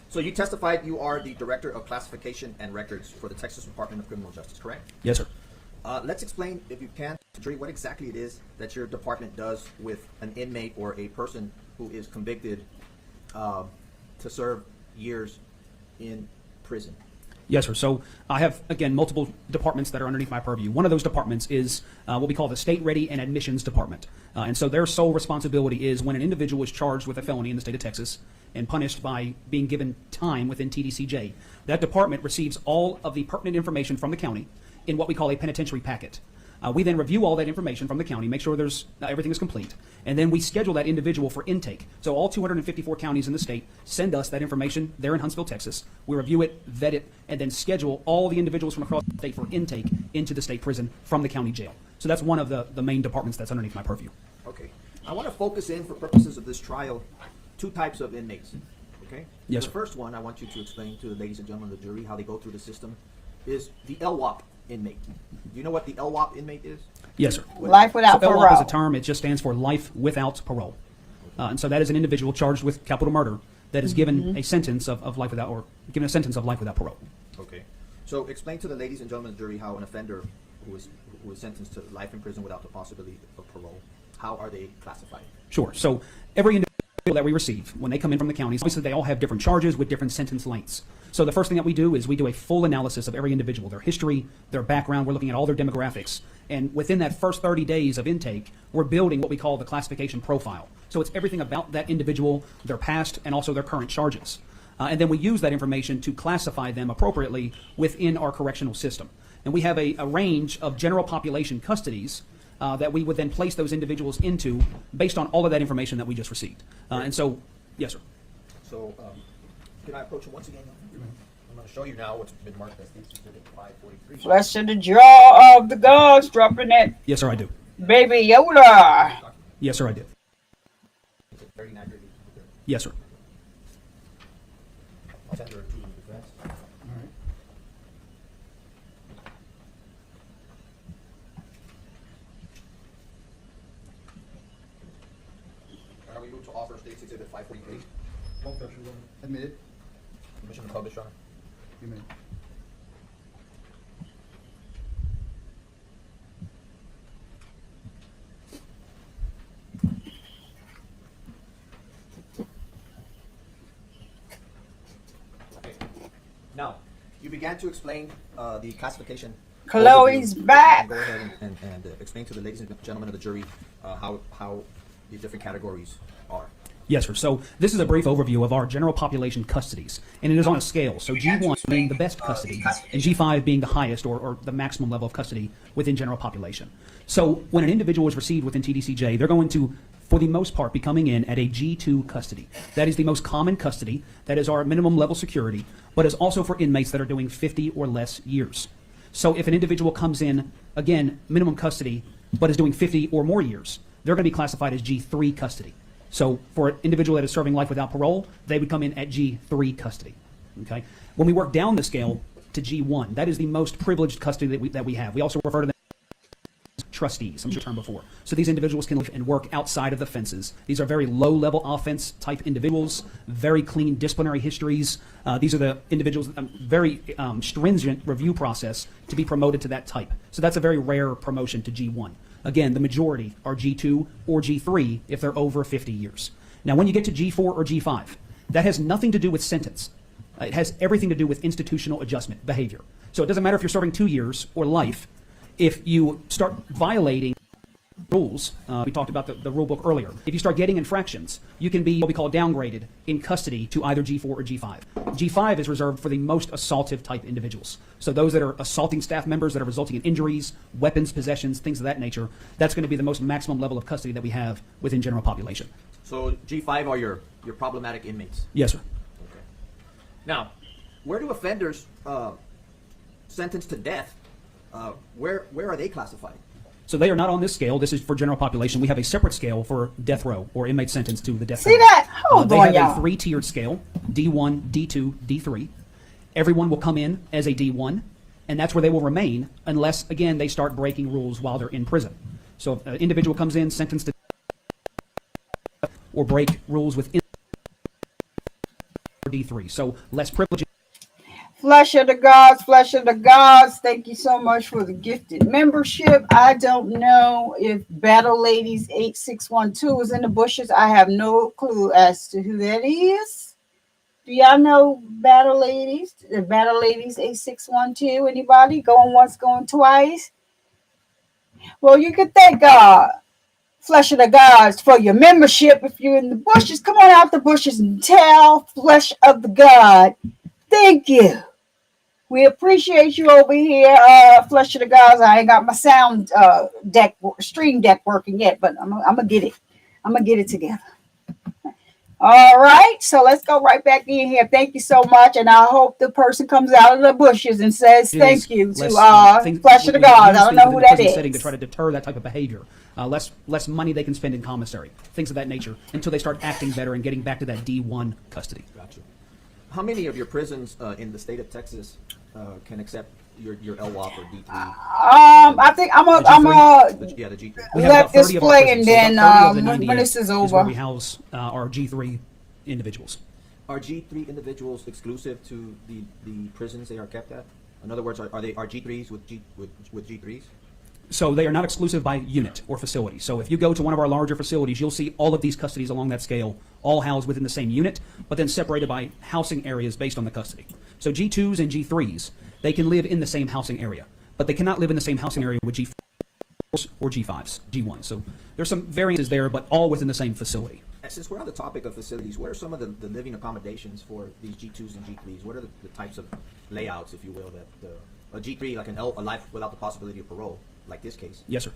So you testified you are the Director of Classification and Records for the Texas Department of Criminal Justice, correct? Yes, sir. Let's explain, if you can, to the jury, what exactly it is that your department does with an inmate or a person who is convicted to serve years in prison. Yes, sir. So I have, again, multiple departments that are underneath my purview. One of those departments is what we call the State Ready and Admissions Department. And so their sole responsibility is when an individual is charged with a felony in the state of Texas and punished by being given time within TDCJ, that department receives all of the pertinent information from the county in what we call a penitentiary packet. We then review all that information from the county, make sure everything is complete, and then we schedule that individual for intake. So all 254 counties in the state send us that information. They're in Huntsville, Texas. We review it, vet it, and then schedule all the individuals from across the state for intake into the state prison from the county jail. So that's one of the main departments that's underneath my purview. Okay. I want to focus in, for purposes of this trial, two types of inmates. Okay? Yes, The sir. first one I want you to explain to the ladies and gentlemen of the jury how they go through the system is the LWOP inmate. Do you know what the LWOP inmate is? Yes, sir. Life without So parole. LWOP is a term. It just stands for life without parole. And so that is an individual charged with capital murder that is given a sentence of life without, or given a sentence of life without parole. Okay. So explain to the ladies and gentlemen of the jury how an offender who is sentenced to life in prison without the possibility of parole, how are they classified? Sure. So every individual that we receive, when they come in from the counties, obviously they all have different charges with different sentence lengths. So the first thing that we do is we do a full analysis of every individual, their history, their background. We're looking at all their demographics. And within that first 30 days of intake, we're building what we call the classification profile. So it's everything about that individual, their past, and also their current charges. And then we use that information to classify them appropriately within our correctional system. And we have a range of general population custodies that we would then place those individuals into based on all of that information that we just received. And so, yes, sir. So, can I approach him once again? I'm going to show you now what's been marked as Exhibit 543. Flesh of the jaw of the gods, dropping that Yes, sir, I do. baby Yoda. Yes, sir, I do. Is it very inaccurate? Yes, sir. I'll send her to the defense. All right. Are we able to offer State's Exhibit 543? Admit it. Permission to publish, Your Honor. You may. Okay. Now, you began to explain the classification. Chloe's overview. back. Go ahead and explain to the ladies and gentlemen of the jury how the different categories are. Yes, sir. So this is a brief overview of our general population custodies, and it is on a scale. So G1 being the best custody, and G5 being the highest or the maximum level of custody within general population. So when an individual is received within TDCJ, they're going to, for the most part, be coming in at a G2 custody. That is the most common custody. That is our minimum level security, but is also for inmates that are doing 50 or less years. So if an individual comes in, again, minimum custody, but is doing 50 or more years, they're going to be classified as G3 custody. So for an individual that is serving life without parole, they would come in at G3 custody. Okay. When we work down the scale to G1, that is the most privileged custody that we have. We also refer to them as trustees, I'm sure term before. So these individuals can live and work outside of the fences. These are very low-level offense type individuals, very clean disciplinary histories. These are the individuals, very stringent review process to be promoted to that type. So that's a very rare promotion to G1. Again, the majority are G2 or G3 if they're over 50 years. Now, when you get to G4 or G5, that has nothing to do with sentence. It has everything to do with institutional adjustment, behavior. So it doesn't matter if you're serving 2 years or life. If you start violating rules, we talked about the rule book earlier. If you start getting infractions, you can be what we call downgraded in custody to either G4 or G5. G5 is reserved for the most assaultive type individuals. So those that are assaulting staff members that are resulting in injuries, weapons, possessions, things of that nature, that's going to be the most maximum level of custody that we have within general population. So G5 are your problematic inmates. Yes, sir. Okay. Now, where do offenders sentenced to death, where are they classified? So they are not on this scale. This is for general population. We have a separate scale for death row or inmates sentenced to the death row. See that? Hold They on, have y'all. a 3-tiered scale, D1, D2, D3. Everyone will come in as a D1, and that's where they will remain unless, again, they start breaking rules while they're in prison. So if an individual comes in sentenced to death or break rules within D3, so less privilege. Flesh of the gods, flesh of the gods. Thank you so much for the gifted membership. I don't know if Battle Ladies 8612 is in the bushes. I have no clue as to who that is. Do y'all know Battle Ladies? The Battle Ladies 8612? Anybody? Going once, going twice? Well, you can thank God, flesh of the gods, for your membership. If you're in the bushes, come on out the bushes and tell flesh of the God, thank you. We appreciate you over here, flesh of the gods. I ain't got my sound stream deck working yet, but I'm gonna get it. I'm gonna get it together. All right, so let's go right back in here. Thank you so much, and I hope the person comes out of the bushes and says thank you to Flesh of the God. I don't know who that is. Setting to try to deter that type of behavior. Less money they can spend in commissary, things of that nature, until they start acting better and getting back to that D1 custody. Gotcha. How many of your prisons in the state of Texas can accept your LWOP or D3? I think I'm a Yeah, the G3. let this play, and then when this is over, we house our G3 individuals. Are G3 individuals exclusive to the prisons they are kept at? In other words, are G3s with G3s? So they are not exclusive by unit or facility. So if you go to one of our larger facilities, you'll see all of these custodies along that scale, all housed within the same unit, but then separated by housing areas based on the custody. So G2s and G3s, they can live in the same housing area, but they cannot live in the same housing area with G4s or G5s, G1s. So there's some variances there, but all within the same facility. And since we're on the topic of facilities, what are some of the living accommodations for these G2s and G3s? What are the types of layouts, if you will, that a G3, like a life without the possibility of parole, like this case? Yes, sir.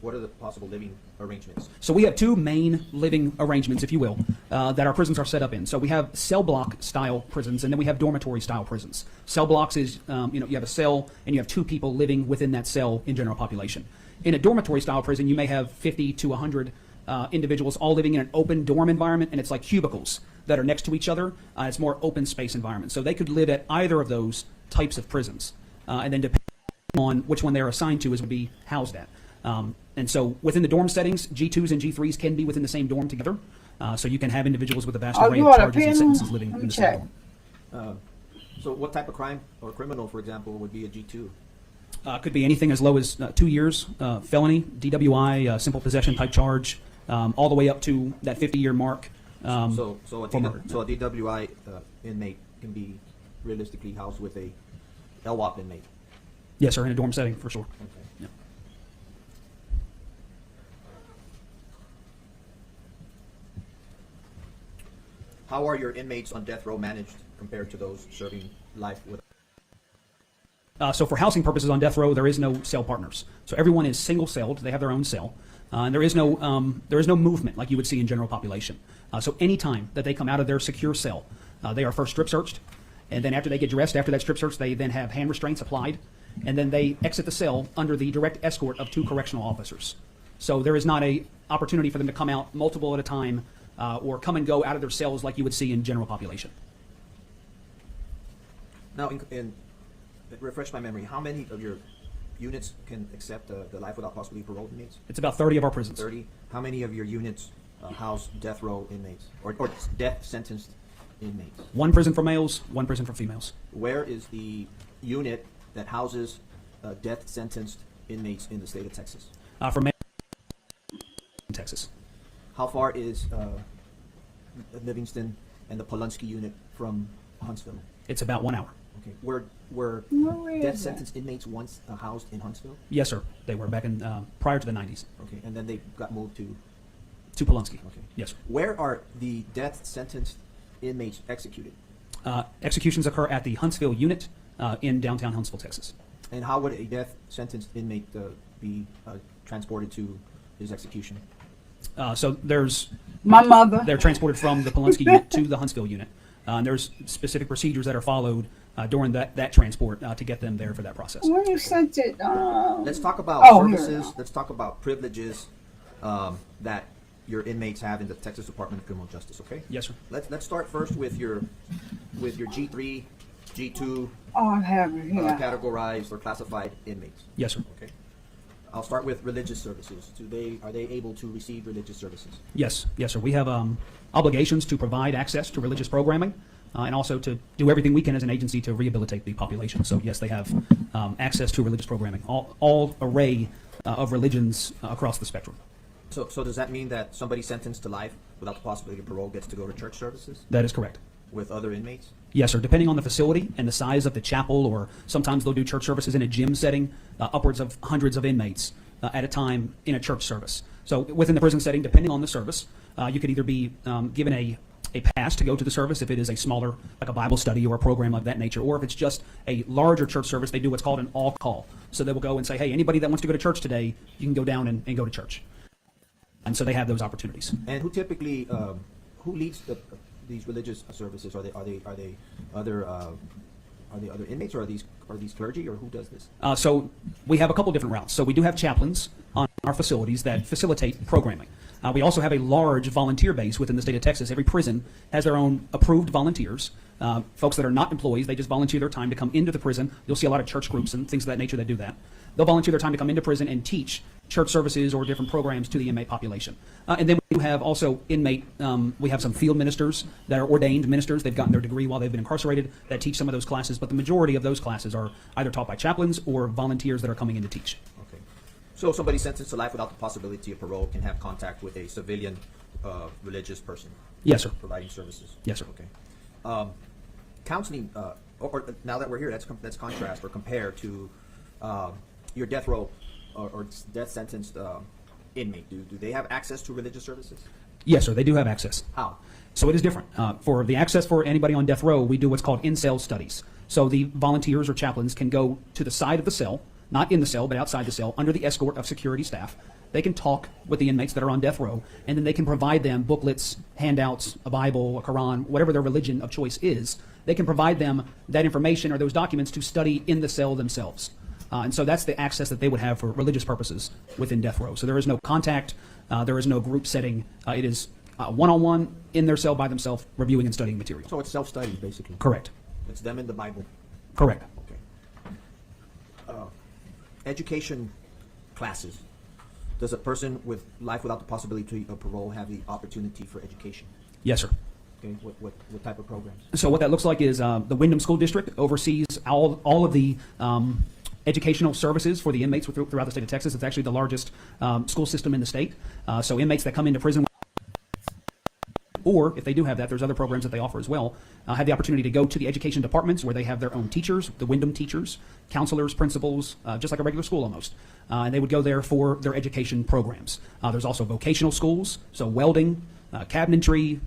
What are the possible living arrangements? So we have two main living arrangements, if you will, that our prisons are set up in. So we have cell block style prisons, and then we have dormitory style prisons. Cell blocks is, you have a cell and you have two people living within that cell in general population. In a dormitory style prison, you may have 50 to 100 individuals all living in an open dorm environment, and it's like cubicles that are next to each other. It's more open space environment. So they could live at either of those types of prisons, and then depending on which one they're assigned to is would be housed at. And so within the dorm settings, G2s and G3s can be within the same dorm together. So you can have individuals with a vast array of charges and sentences living in the same dorm. So what type of crime or criminal, for example, would be a G2? Could be anything as low as 2 years, felony, DWI, simple possession type charge, all the way up to that 50-year mark. So a DWI inmate can be realistically housed with a LWOP inmate? Yes, sir, in a dorm setting, for sure. Okay. Yeah. How are your inmates on death row managed compared to those serving life with? So for housing purposes on death row, there is no cell partners. So everyone is single-celled. They have their own cell. And there is no movement like you would see in general population. So any time that they come out of their secure cell, they are first strip searched. And then after they get dressed, after that strip search, they then have hand restraints applied. And then they exit the cell under the direct escort of 2 correctional officers. So there is not a opportunity for them to come out multiple at a time or come and go out of their cells like you would see in general population. Now, refresh my memory, how many of your units can accept the life without possibility of parole inmates? It's about 30 of our prisons. 30. How many of your units house death row inmates or death sentenced inmates? 1 prison for males, 1 prison for females. Where is the unit that houses death sentenced inmates in the state of Texas? For males in Texas. How far is Livingston and the Polunsky unit from Huntsville? It's about 1 hour. Okay. Were death sentenced inmates once housed in Huntsville? Yes, sir. They were back in prior to the 90s. Okay, and then they got moved to Polunsky. Okay. Yes, sir. Where are the death sentenced inmates executed? Executions occur at the Huntsville unit in downtown Huntsville, Texas. And how would a death sentenced inmate be transported to his execution? So there's my mother. They're transported from the Polunsky unit to the Huntsville unit. And there's specific procedures that are followed during that transport to get them there for that process. When you sent it, let's talk about services. Let's talk about privileges that your inmates have in the Texas Department of Criminal Justice. Okay. Yes, sir. Let's start first with your G3, G2 I have it here. categorized or classified inmates. Yes, sir. Okay. I'll start with religious services. Are they able to receive religious services? Yes, yes, sir. We have obligations to provide access to religious programming and also to do everything we can as an agency to rehabilitate the population. So yes, they have access to religious programming, all array of religions across the spectrum. So does that mean that somebody sentenced to life without the possibility of parole gets to go to church services? That is correct. With other inmates? Yes, sir. Depending on the facility and the size of the chapel, or sometimes they'll do church services in a gym setting, upwards of hundreds of inmates at a time in a church service. So within the prison setting, depending on the service, you could either be given a pass to go to the service if it is a smaller, like a Bible study or a program of that nature, or if it's just a larger church service, they do what's called an all-call. So they will go and say, hey, anybody that wants to go to church today, you can go down and go to church. And so they have those opportunities. And who typically who leads these religious services? Are they other inmates, or are these clergy, or who does this? So we have a couple different routes. So we do have chaplains on our facilities that facilitate programming. We also have a large volunteer base within the state of Texas. Every prison has their own approved volunteers, folks that are not employees. They just volunteer their time to come into the prison. You'll see a lot of church groups and things of that nature that do that. They'll volunteer their time to come into prison and teach church services or different programs to the inmate population. And then we have also inmate, we have some field ministers that are ordained ministers. They've gotten their degree while they've been incarcerated that teach some of those classes, but the majority of those classes are either taught by chaplains or volunteers that are coming in to teach. Okay. So somebody sentenced to life without the possibility of parole can have contact with a civilian religious person? Yes, sir. Providing services? Yes, sir. Okay. Counseling, or now that we're here, let's contrast or compare to your death row or death sentenced inmate. Do they have access to religious services? Yes, sir. They do have access. How? So it is different. For the access for anybody on death row, we do what's called in-cell studies. So the volunteers or chaplains can go to the side of the cell, not in the cell, but outside the cell, under the escort of security staff. They can talk with the inmates that are on death row, and then they can provide them booklets, handouts, a Bible, a Quran, whatever their religion of choice is. They can provide them that information or those documents to study in the cell themselves. And so that's the access that they would have for religious purposes within death row. So there is no contact, there is no group setting. It is one-on-one in their cell by themselves, reviewing and studying material. So it's self-study, basically. Correct. It's them in the Bible. Correct. Okay. Education classes. Does a person with life without the possibility of parole have the opportunity for education? Yes, sir. Okay. What type of programs? So what that looks like is the Wyndham School District oversees all of the educational services for the inmates throughout the state of Texas. It's actually the largest school system in the state. So inmates that come into prison, or if they do have that, there's other programs that they offer as well, have the opportunity to go to the education departments where they have their own teachers, the Wyndham teachers, counselors, principals, just like a regular school almost. And they would go there for their education programs. There's also vocational schools, so welding, cabinetry,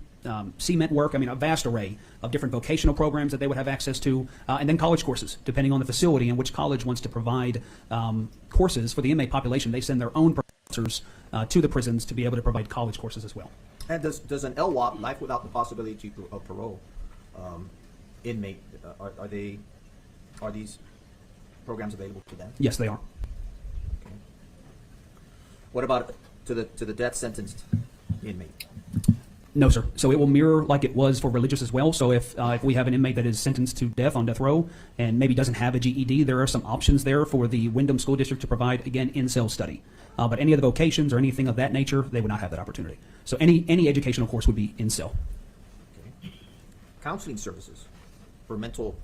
cement work, I mean, a vast array of different vocational programs that they would have access to, and then college courses, depending on the facility and which college wants to provide courses for the inmate population. They send their own professors to the prisons to be able to provide college courses as well. And does an LWOP, life without the possibility of parole, inmate, are these programs available to them? Yes, they are. Okay. What about to the death sentenced inmate? No, sir. So it will mirror like it was for religious as well. So if we have an inmate that is sentenced to death on death row and maybe doesn't have a GED, there are some options there for the Wyndham School District to provide, again, in-cell study. But any of the vocations or anything of that nature, they would not have that opportunity. So any educational course would be in-cell. Okay. Counseling services for mental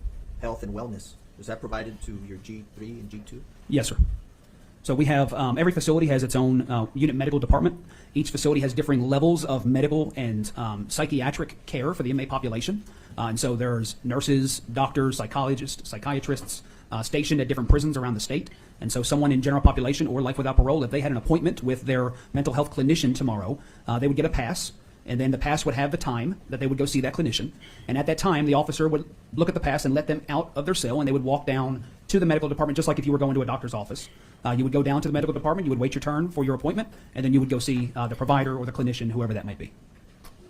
health and wellness, is that provided to your G3 and G2? Yes, sir. So we have, every facility has its own unit medical department. Each facility has differing levels of medical and psychiatric care for the inmate population. And so there's nurses, doctors, psychologists, psychiatrists stationed at different prisons around the state. And so someone in general population or life without parole, if they had an appointment with their mental health clinician tomorrow, they would get a pass. And then the pass would have the time that they would go see that clinician. And at that time, the officer would look at the pass and let them out of their cell, and they would walk down to the medical department, just like if you were going to a doctor's office. You would go down to the medical department, you would wait your turn for your appointment, and then you would go see the provider or the clinician, whoever that may be.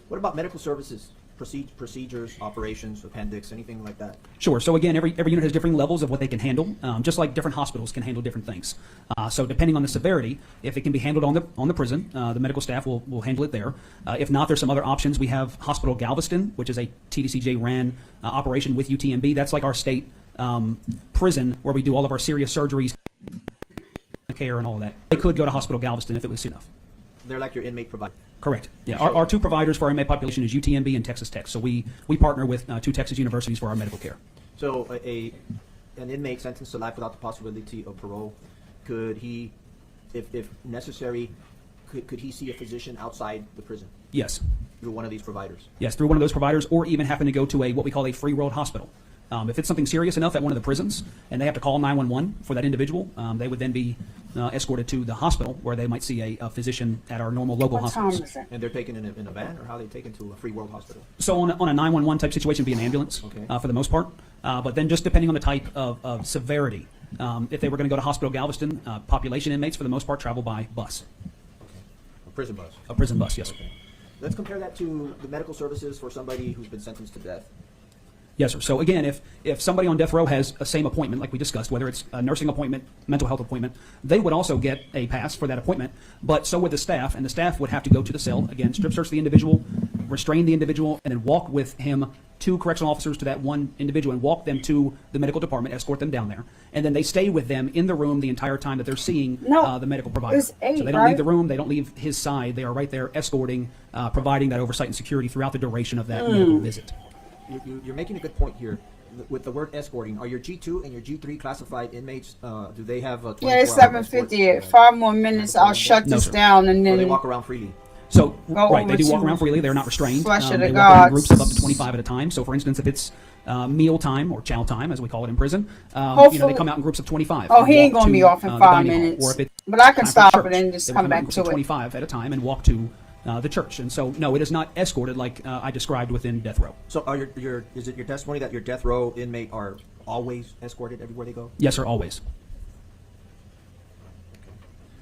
What about medical services, procedures, operations, appendix, anything like that? Sure. So again, every unit has different levels of what they can handle, just like different hospitals can handle different things. So depending on the severity, if it can be handled on the prison, the medical staff will handle it there. If not, there's some other options. We have Hospital Galveston, which is a TDCJ ran operation with UTMB. That's like our state prison where we do all of our serious surgeries, care, and all of that. They could go to Hospital Galveston if it was enough. They're like your inmate provider. Correct. Yeah. Our two providers for our inmate population is UTMB and Texas Tech. So we partner with two Texas universities for our medical care. So an inmate sentenced to life without the possibility of parole, could he, if necessary, could he see a physician outside the prison? Yes. Through one of these providers? Yes, through one of those providers, or even happen to go to what we call a free world hospital. If it's something serious enough at one of the prisons and they have to call 911 for that individual, they would then be escorted to the hospital where they might see a physician at our normal local hospitals. And they're taken in a van, or how are they taken to a free world hospital? So on a 911 type situation, it'd be an ambulance for the most part. But then just depending on the type of severity, if they were going to go to Hospital Galveston, population inmates for the most part travel by bus. Okay. A prison bus? A prison bus, yes. Okay. Let's compare that to the medical services for somebody who's been sentenced to death. Yes, sir. So again, if somebody on death row has a same appointment, like we discussed, whether it's a nursing appointment, mental health appointment, they would also get a pass for that appointment, but so would the staff, and the staff would have to go to the cell, again, strip search the individual, restrain the individual, and then walk with him two correctional officers to that one individual and walk them to the medical department, escort them down there, and then they stay with them in the room the entire time that they're seeing the medical provider. It's 8, so they don't right? leave the room, they don't leave his side, they are right there escorting, providing that oversight and security throughout the duration of that medical visit. You're making a good point here. With the word escorting, are your G2 and your G3 classified inmates, do they have a 24-hour Yeah, it's escort? 7:58. 5 more minutes. I'll shut No, this sir. down and Or they then walk around freely? So, Go right, they over do walk to around freely. They're not restrained. Flush of They the walk around in gods. groups of up to 25 at a time. So, for instance, if it's meal time or chow time, as we call it in prison, they Hopefully- come out in groups of 25. Oh, and he ain't walk gonna be to, off in the 5 dining hall. minutes. Or if it's But I can time for stop church, it and just they come would in back groups to of it. 25 at a time and walk to the church. And so, no, it is not escorted like I described within death row. So are is it your testimony that your death row inmate are always escorted everywhere they go? Yes, sir, always.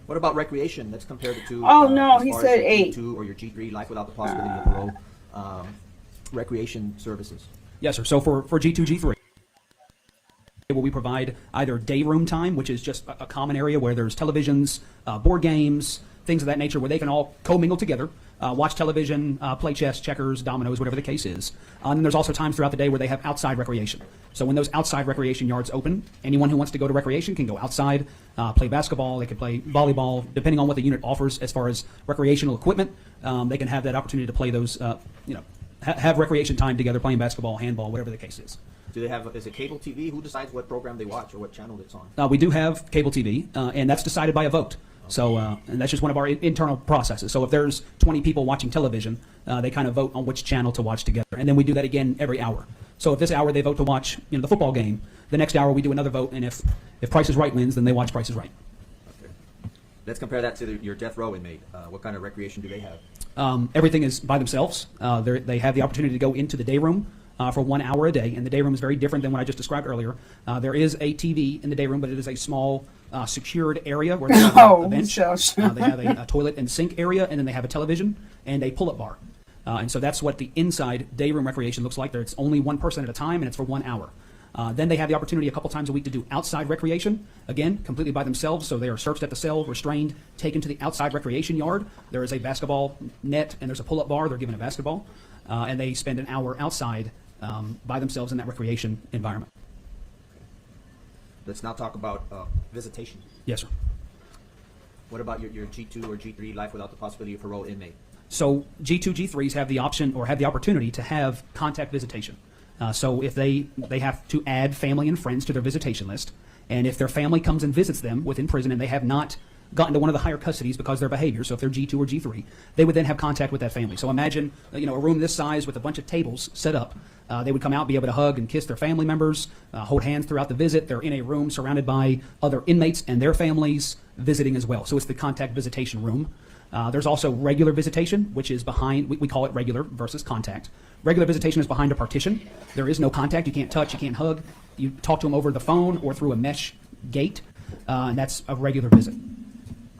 What about recreation? Let's compare the two. Oh, no, as he far as said your 8. G2 or your G3, life without the possibility of parole, recreation services. Yes, sir. So for G2, G3, where we provide either day room time, which is just a common area where there's televisions, board games, things of that nature, where they can all commingle together, watch television, play chess, checkers, dominoes, whatever the case is. And then there's also times throughout the day where they have outside recreation. So when those outside recreation yards open, anyone who wants to go to recreation can go outside, play basketball, they can play volleyball, depending on what the unit offers as far as recreational equipment. They can have that opportunity to play those, have recreation time together, playing basketball, handball, whatever the case is. Do they have, is it cable TV? Who decides what program they watch or what channel it's on? We do have cable TV, and that's decided by a vote. So, and that's just one of our internal processes. So if there's 20 people watching television, they kind of vote on which channel to watch together. And then we do that again every hour. So if this hour they vote to watch, the football game, the next hour we do another vote, and if Price is Right wins, then they watch Price is Right. Okay. Let's compare that to your death row inmate. What kind of recreation do they have? Everything is by themselves. They have the opportunity to go into the day room for 1 hour a day, and the day room is very different than what I just described earlier. There is a TV in the day room, but it is a small secured area where they have a bench. They have a toilet and sink area, and then they have a television and a pull-up bar. And so that's what the inside day room recreation looks like. It's only one person at a time, and it's for 1 hour. Then they have the opportunity a couple times a week to do outside recreation, again, completely by themselves. So they are searched at the cell, restrained, taken to the outside recreation yard. There is a basketball net, and there's a pull-up bar. They're given a basketball, and they spend an hour outside by themselves in that recreation environment. Let's now talk about visitation. Yes, sir. What about your G2 or G3 life without the possibility of parole inmate? So G2, G3s have the option or have the opportunity to have contact visitation. So if they have to add family and friends to their visitation list, and if their family comes and visits them within prison and they have not gotten to one of the higher custodies because of their behavior, so if they're G2 or G3, they would then have contact with that family. So imagine a room this size with a bunch of tables set up. They would come out, be able to hug and kiss their family members, hold hands throughout the visit. They're in a room surrounded by other inmates and their families visiting as well. So it's the contact visitation room. There's also regular visitation, which is behind, we call it regular versus contact. Regular visitation is behind a partition. There is no contact. You can't touch, you can't hug. You talk to them over the phone or through a mesh gate, and that's a regular visit.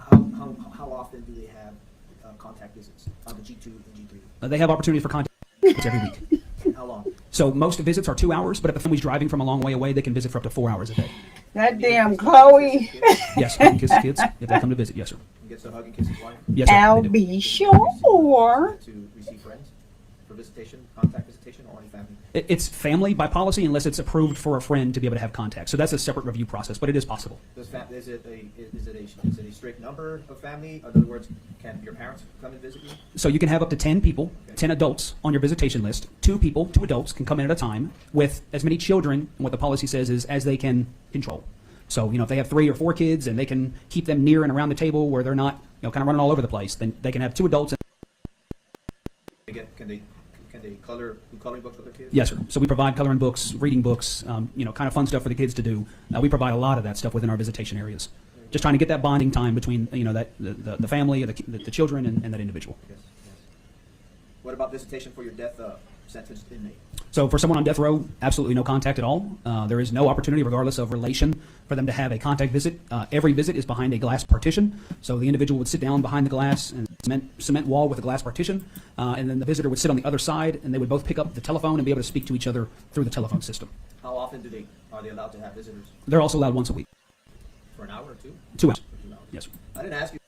How often do they have contact visits on the G2 and G3? They have opportunity for contact visits every week. How long? So most visits are 2 hours, but if the family's driving from a long way away, they can visit for up to 4 hours a day. That damn Chloe. Yes, hug and kiss the kids if they come to visit. Yes, sir. He gets to hug and kiss his wife? Yes, sir. I'll they do. be sure. To receive friends for visitation, contact visitation, or only family? It's family by policy unless it's approved for a friend to be able to have contact. So that's a separate review process, but it is possible. Is it a strict number of family? In other words, can your parents come and visit you? So you can have up to 10 people, 10 adults on your visitation list. 2 people, 2 adults can come in at a time with as many children, and what the policy says is as they can control. So, if they have 3 or 4 kids and they can keep them near and around the table where they're not, kind of running all over the place, then they can have 2 adults. Can they do coloring books with their kids? Yes, sir. So we provide coloring books, reading books, kind of fun stuff for the kids to do. We provide a lot of that stuff within our visitation areas. Just trying to get that bonding time between, that the family, the children, and that individual. Yes. What about visitation for your death sentenced inmate. So for someone on death row, absolutely no contact at all. There is no opportunity, regardless of relation, for them to have a contact visit. Every visit is behind a glass partition. So the individual would sit down behind the glass and cement wall with a glass partition, and then the visitor would sit on the other side, and they would both pick up the telephone and be able to speak to each other through the telephone system. How often are they allowed to have visitors? They're also allowed once a week. For an hour or two? 2 hours. 2 hours. Yes, sir. I didn't ask you.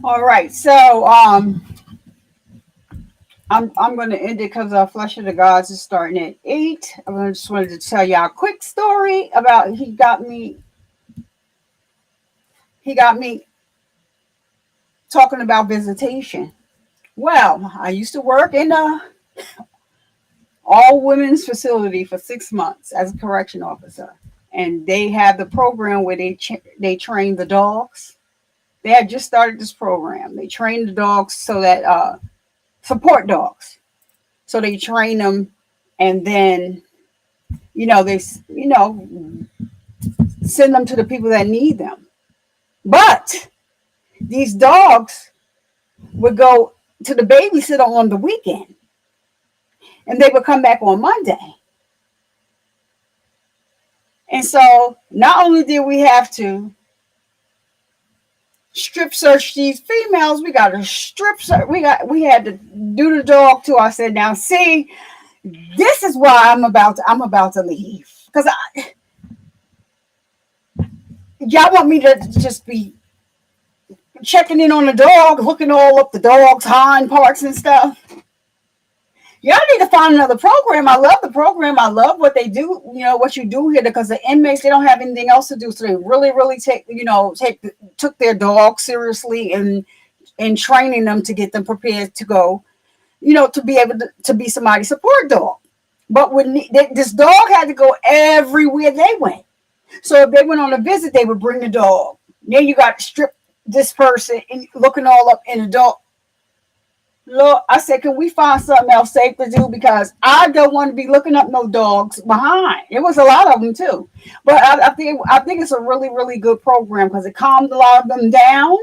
All right, so I'm going to end it because Flesh of the Gods is starting at 8. I just wanted to tell y'all a quick story about he got me talking about visitation. Well, I used to work in a all women's facility for 6 months as a correction officer, and they had the program where they train the dogs. They had just started this program. They trained the dogs so that support dogs. So they train them, and then they send them to the people that need them. But these dogs would go to the babysitter on the weekend, and they would come back on Monday. And so not only did we have to strip search these females, we got to strip search. We had to do the dog too. I said, now see, this is why I'm about to leave, because y'all want me to just be checking in on the dog, looking all up the dog's hind parts and stuff. Y'all need to find another program. I love the program. I love what they do, what you do here, because the inmates, they don't have anything else to do. So they really, really took their dog seriously and training them to get them prepared to go, to be able to be somebody's support dog. But this dog had to go everywhere they went. So if they went on a visit, they would bring the dog. Then you got to strip this person and looking all up in the dog. Look, I said, can we find something else safe to do? Because I don't want to be looking up no dogs behind. It was a lot of them too. But I think it's a really, really good program because it calmed a lot of them down.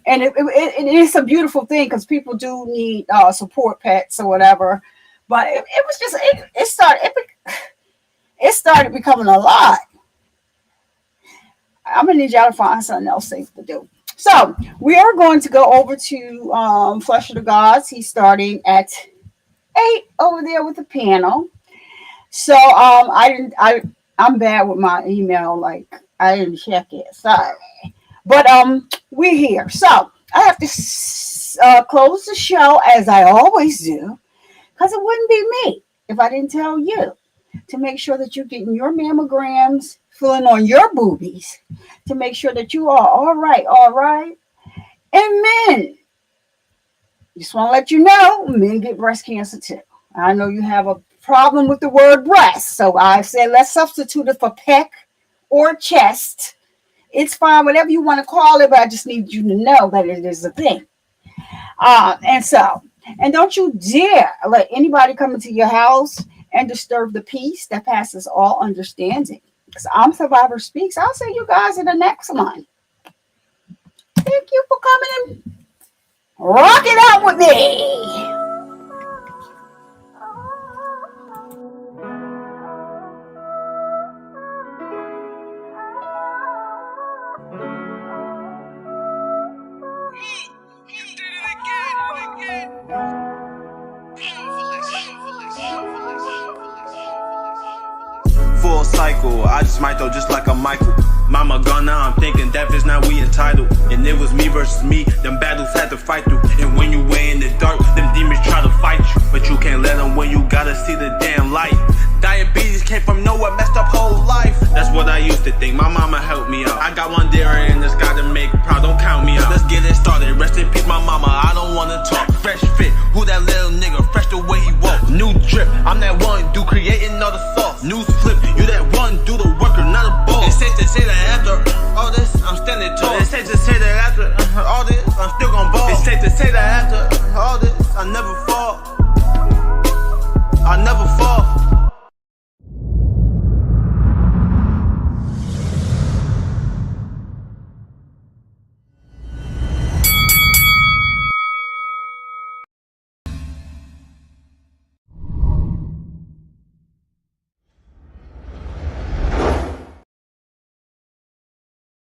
And it is a beautiful thing because people do need support pets or whatever. But it was just, it started becoming a lot. I'm going to need y'all to find something else safe to do. So we are going to go over to Flesh of the Gods. He's starting at 8 over there with the panel. So I'm bad with my email. Like I didn't check it. Sorry. But we're here. So I have to close the show as I always do, because it wouldn't be me if I didn't tell you to make sure that you're getting your mammograms, filling on your boobies, to make sure that you are all right. And men, just want to let you know, men get breast cancer too. I know you have a problem with the word breast, so I said let's substitute it for pec or chest. It's fine, whatever you want to call it, but I just need you to know that it is a thing. And don't you dare let anybody come into your house and disturb the peace that passes all understanding. Because I'm Survivor Speaks. I'll see you guys in the next one. Thank you for coming and rock it out with me. Full cycle, I just might though, just like a Michael. Mama gone now, I'm thinking death is not we entitled. And it was me versus me, them battles had to fight through. And when you way in the dark, them demons try to fight you. But you can't let them when you gotta see the damn light. Diabetes came from nowhere, messed up whole life. That's what I used to think, my mama helped me out. I got one dairy in this guy to make proud, don't count me out. Let's get it started, rest in peace my mama, I don't wanna talk. Fresh fit, who that little nigga, fresh the way he walk. New drip, I'm that one dude creating all the sauce. News flip, you that one do the worker, not a ball. It's safe to say that after all this, I'm standing tall. It's safe to say that after all this, I'm still gon' ball. It's safe to say that after all this, I never fall.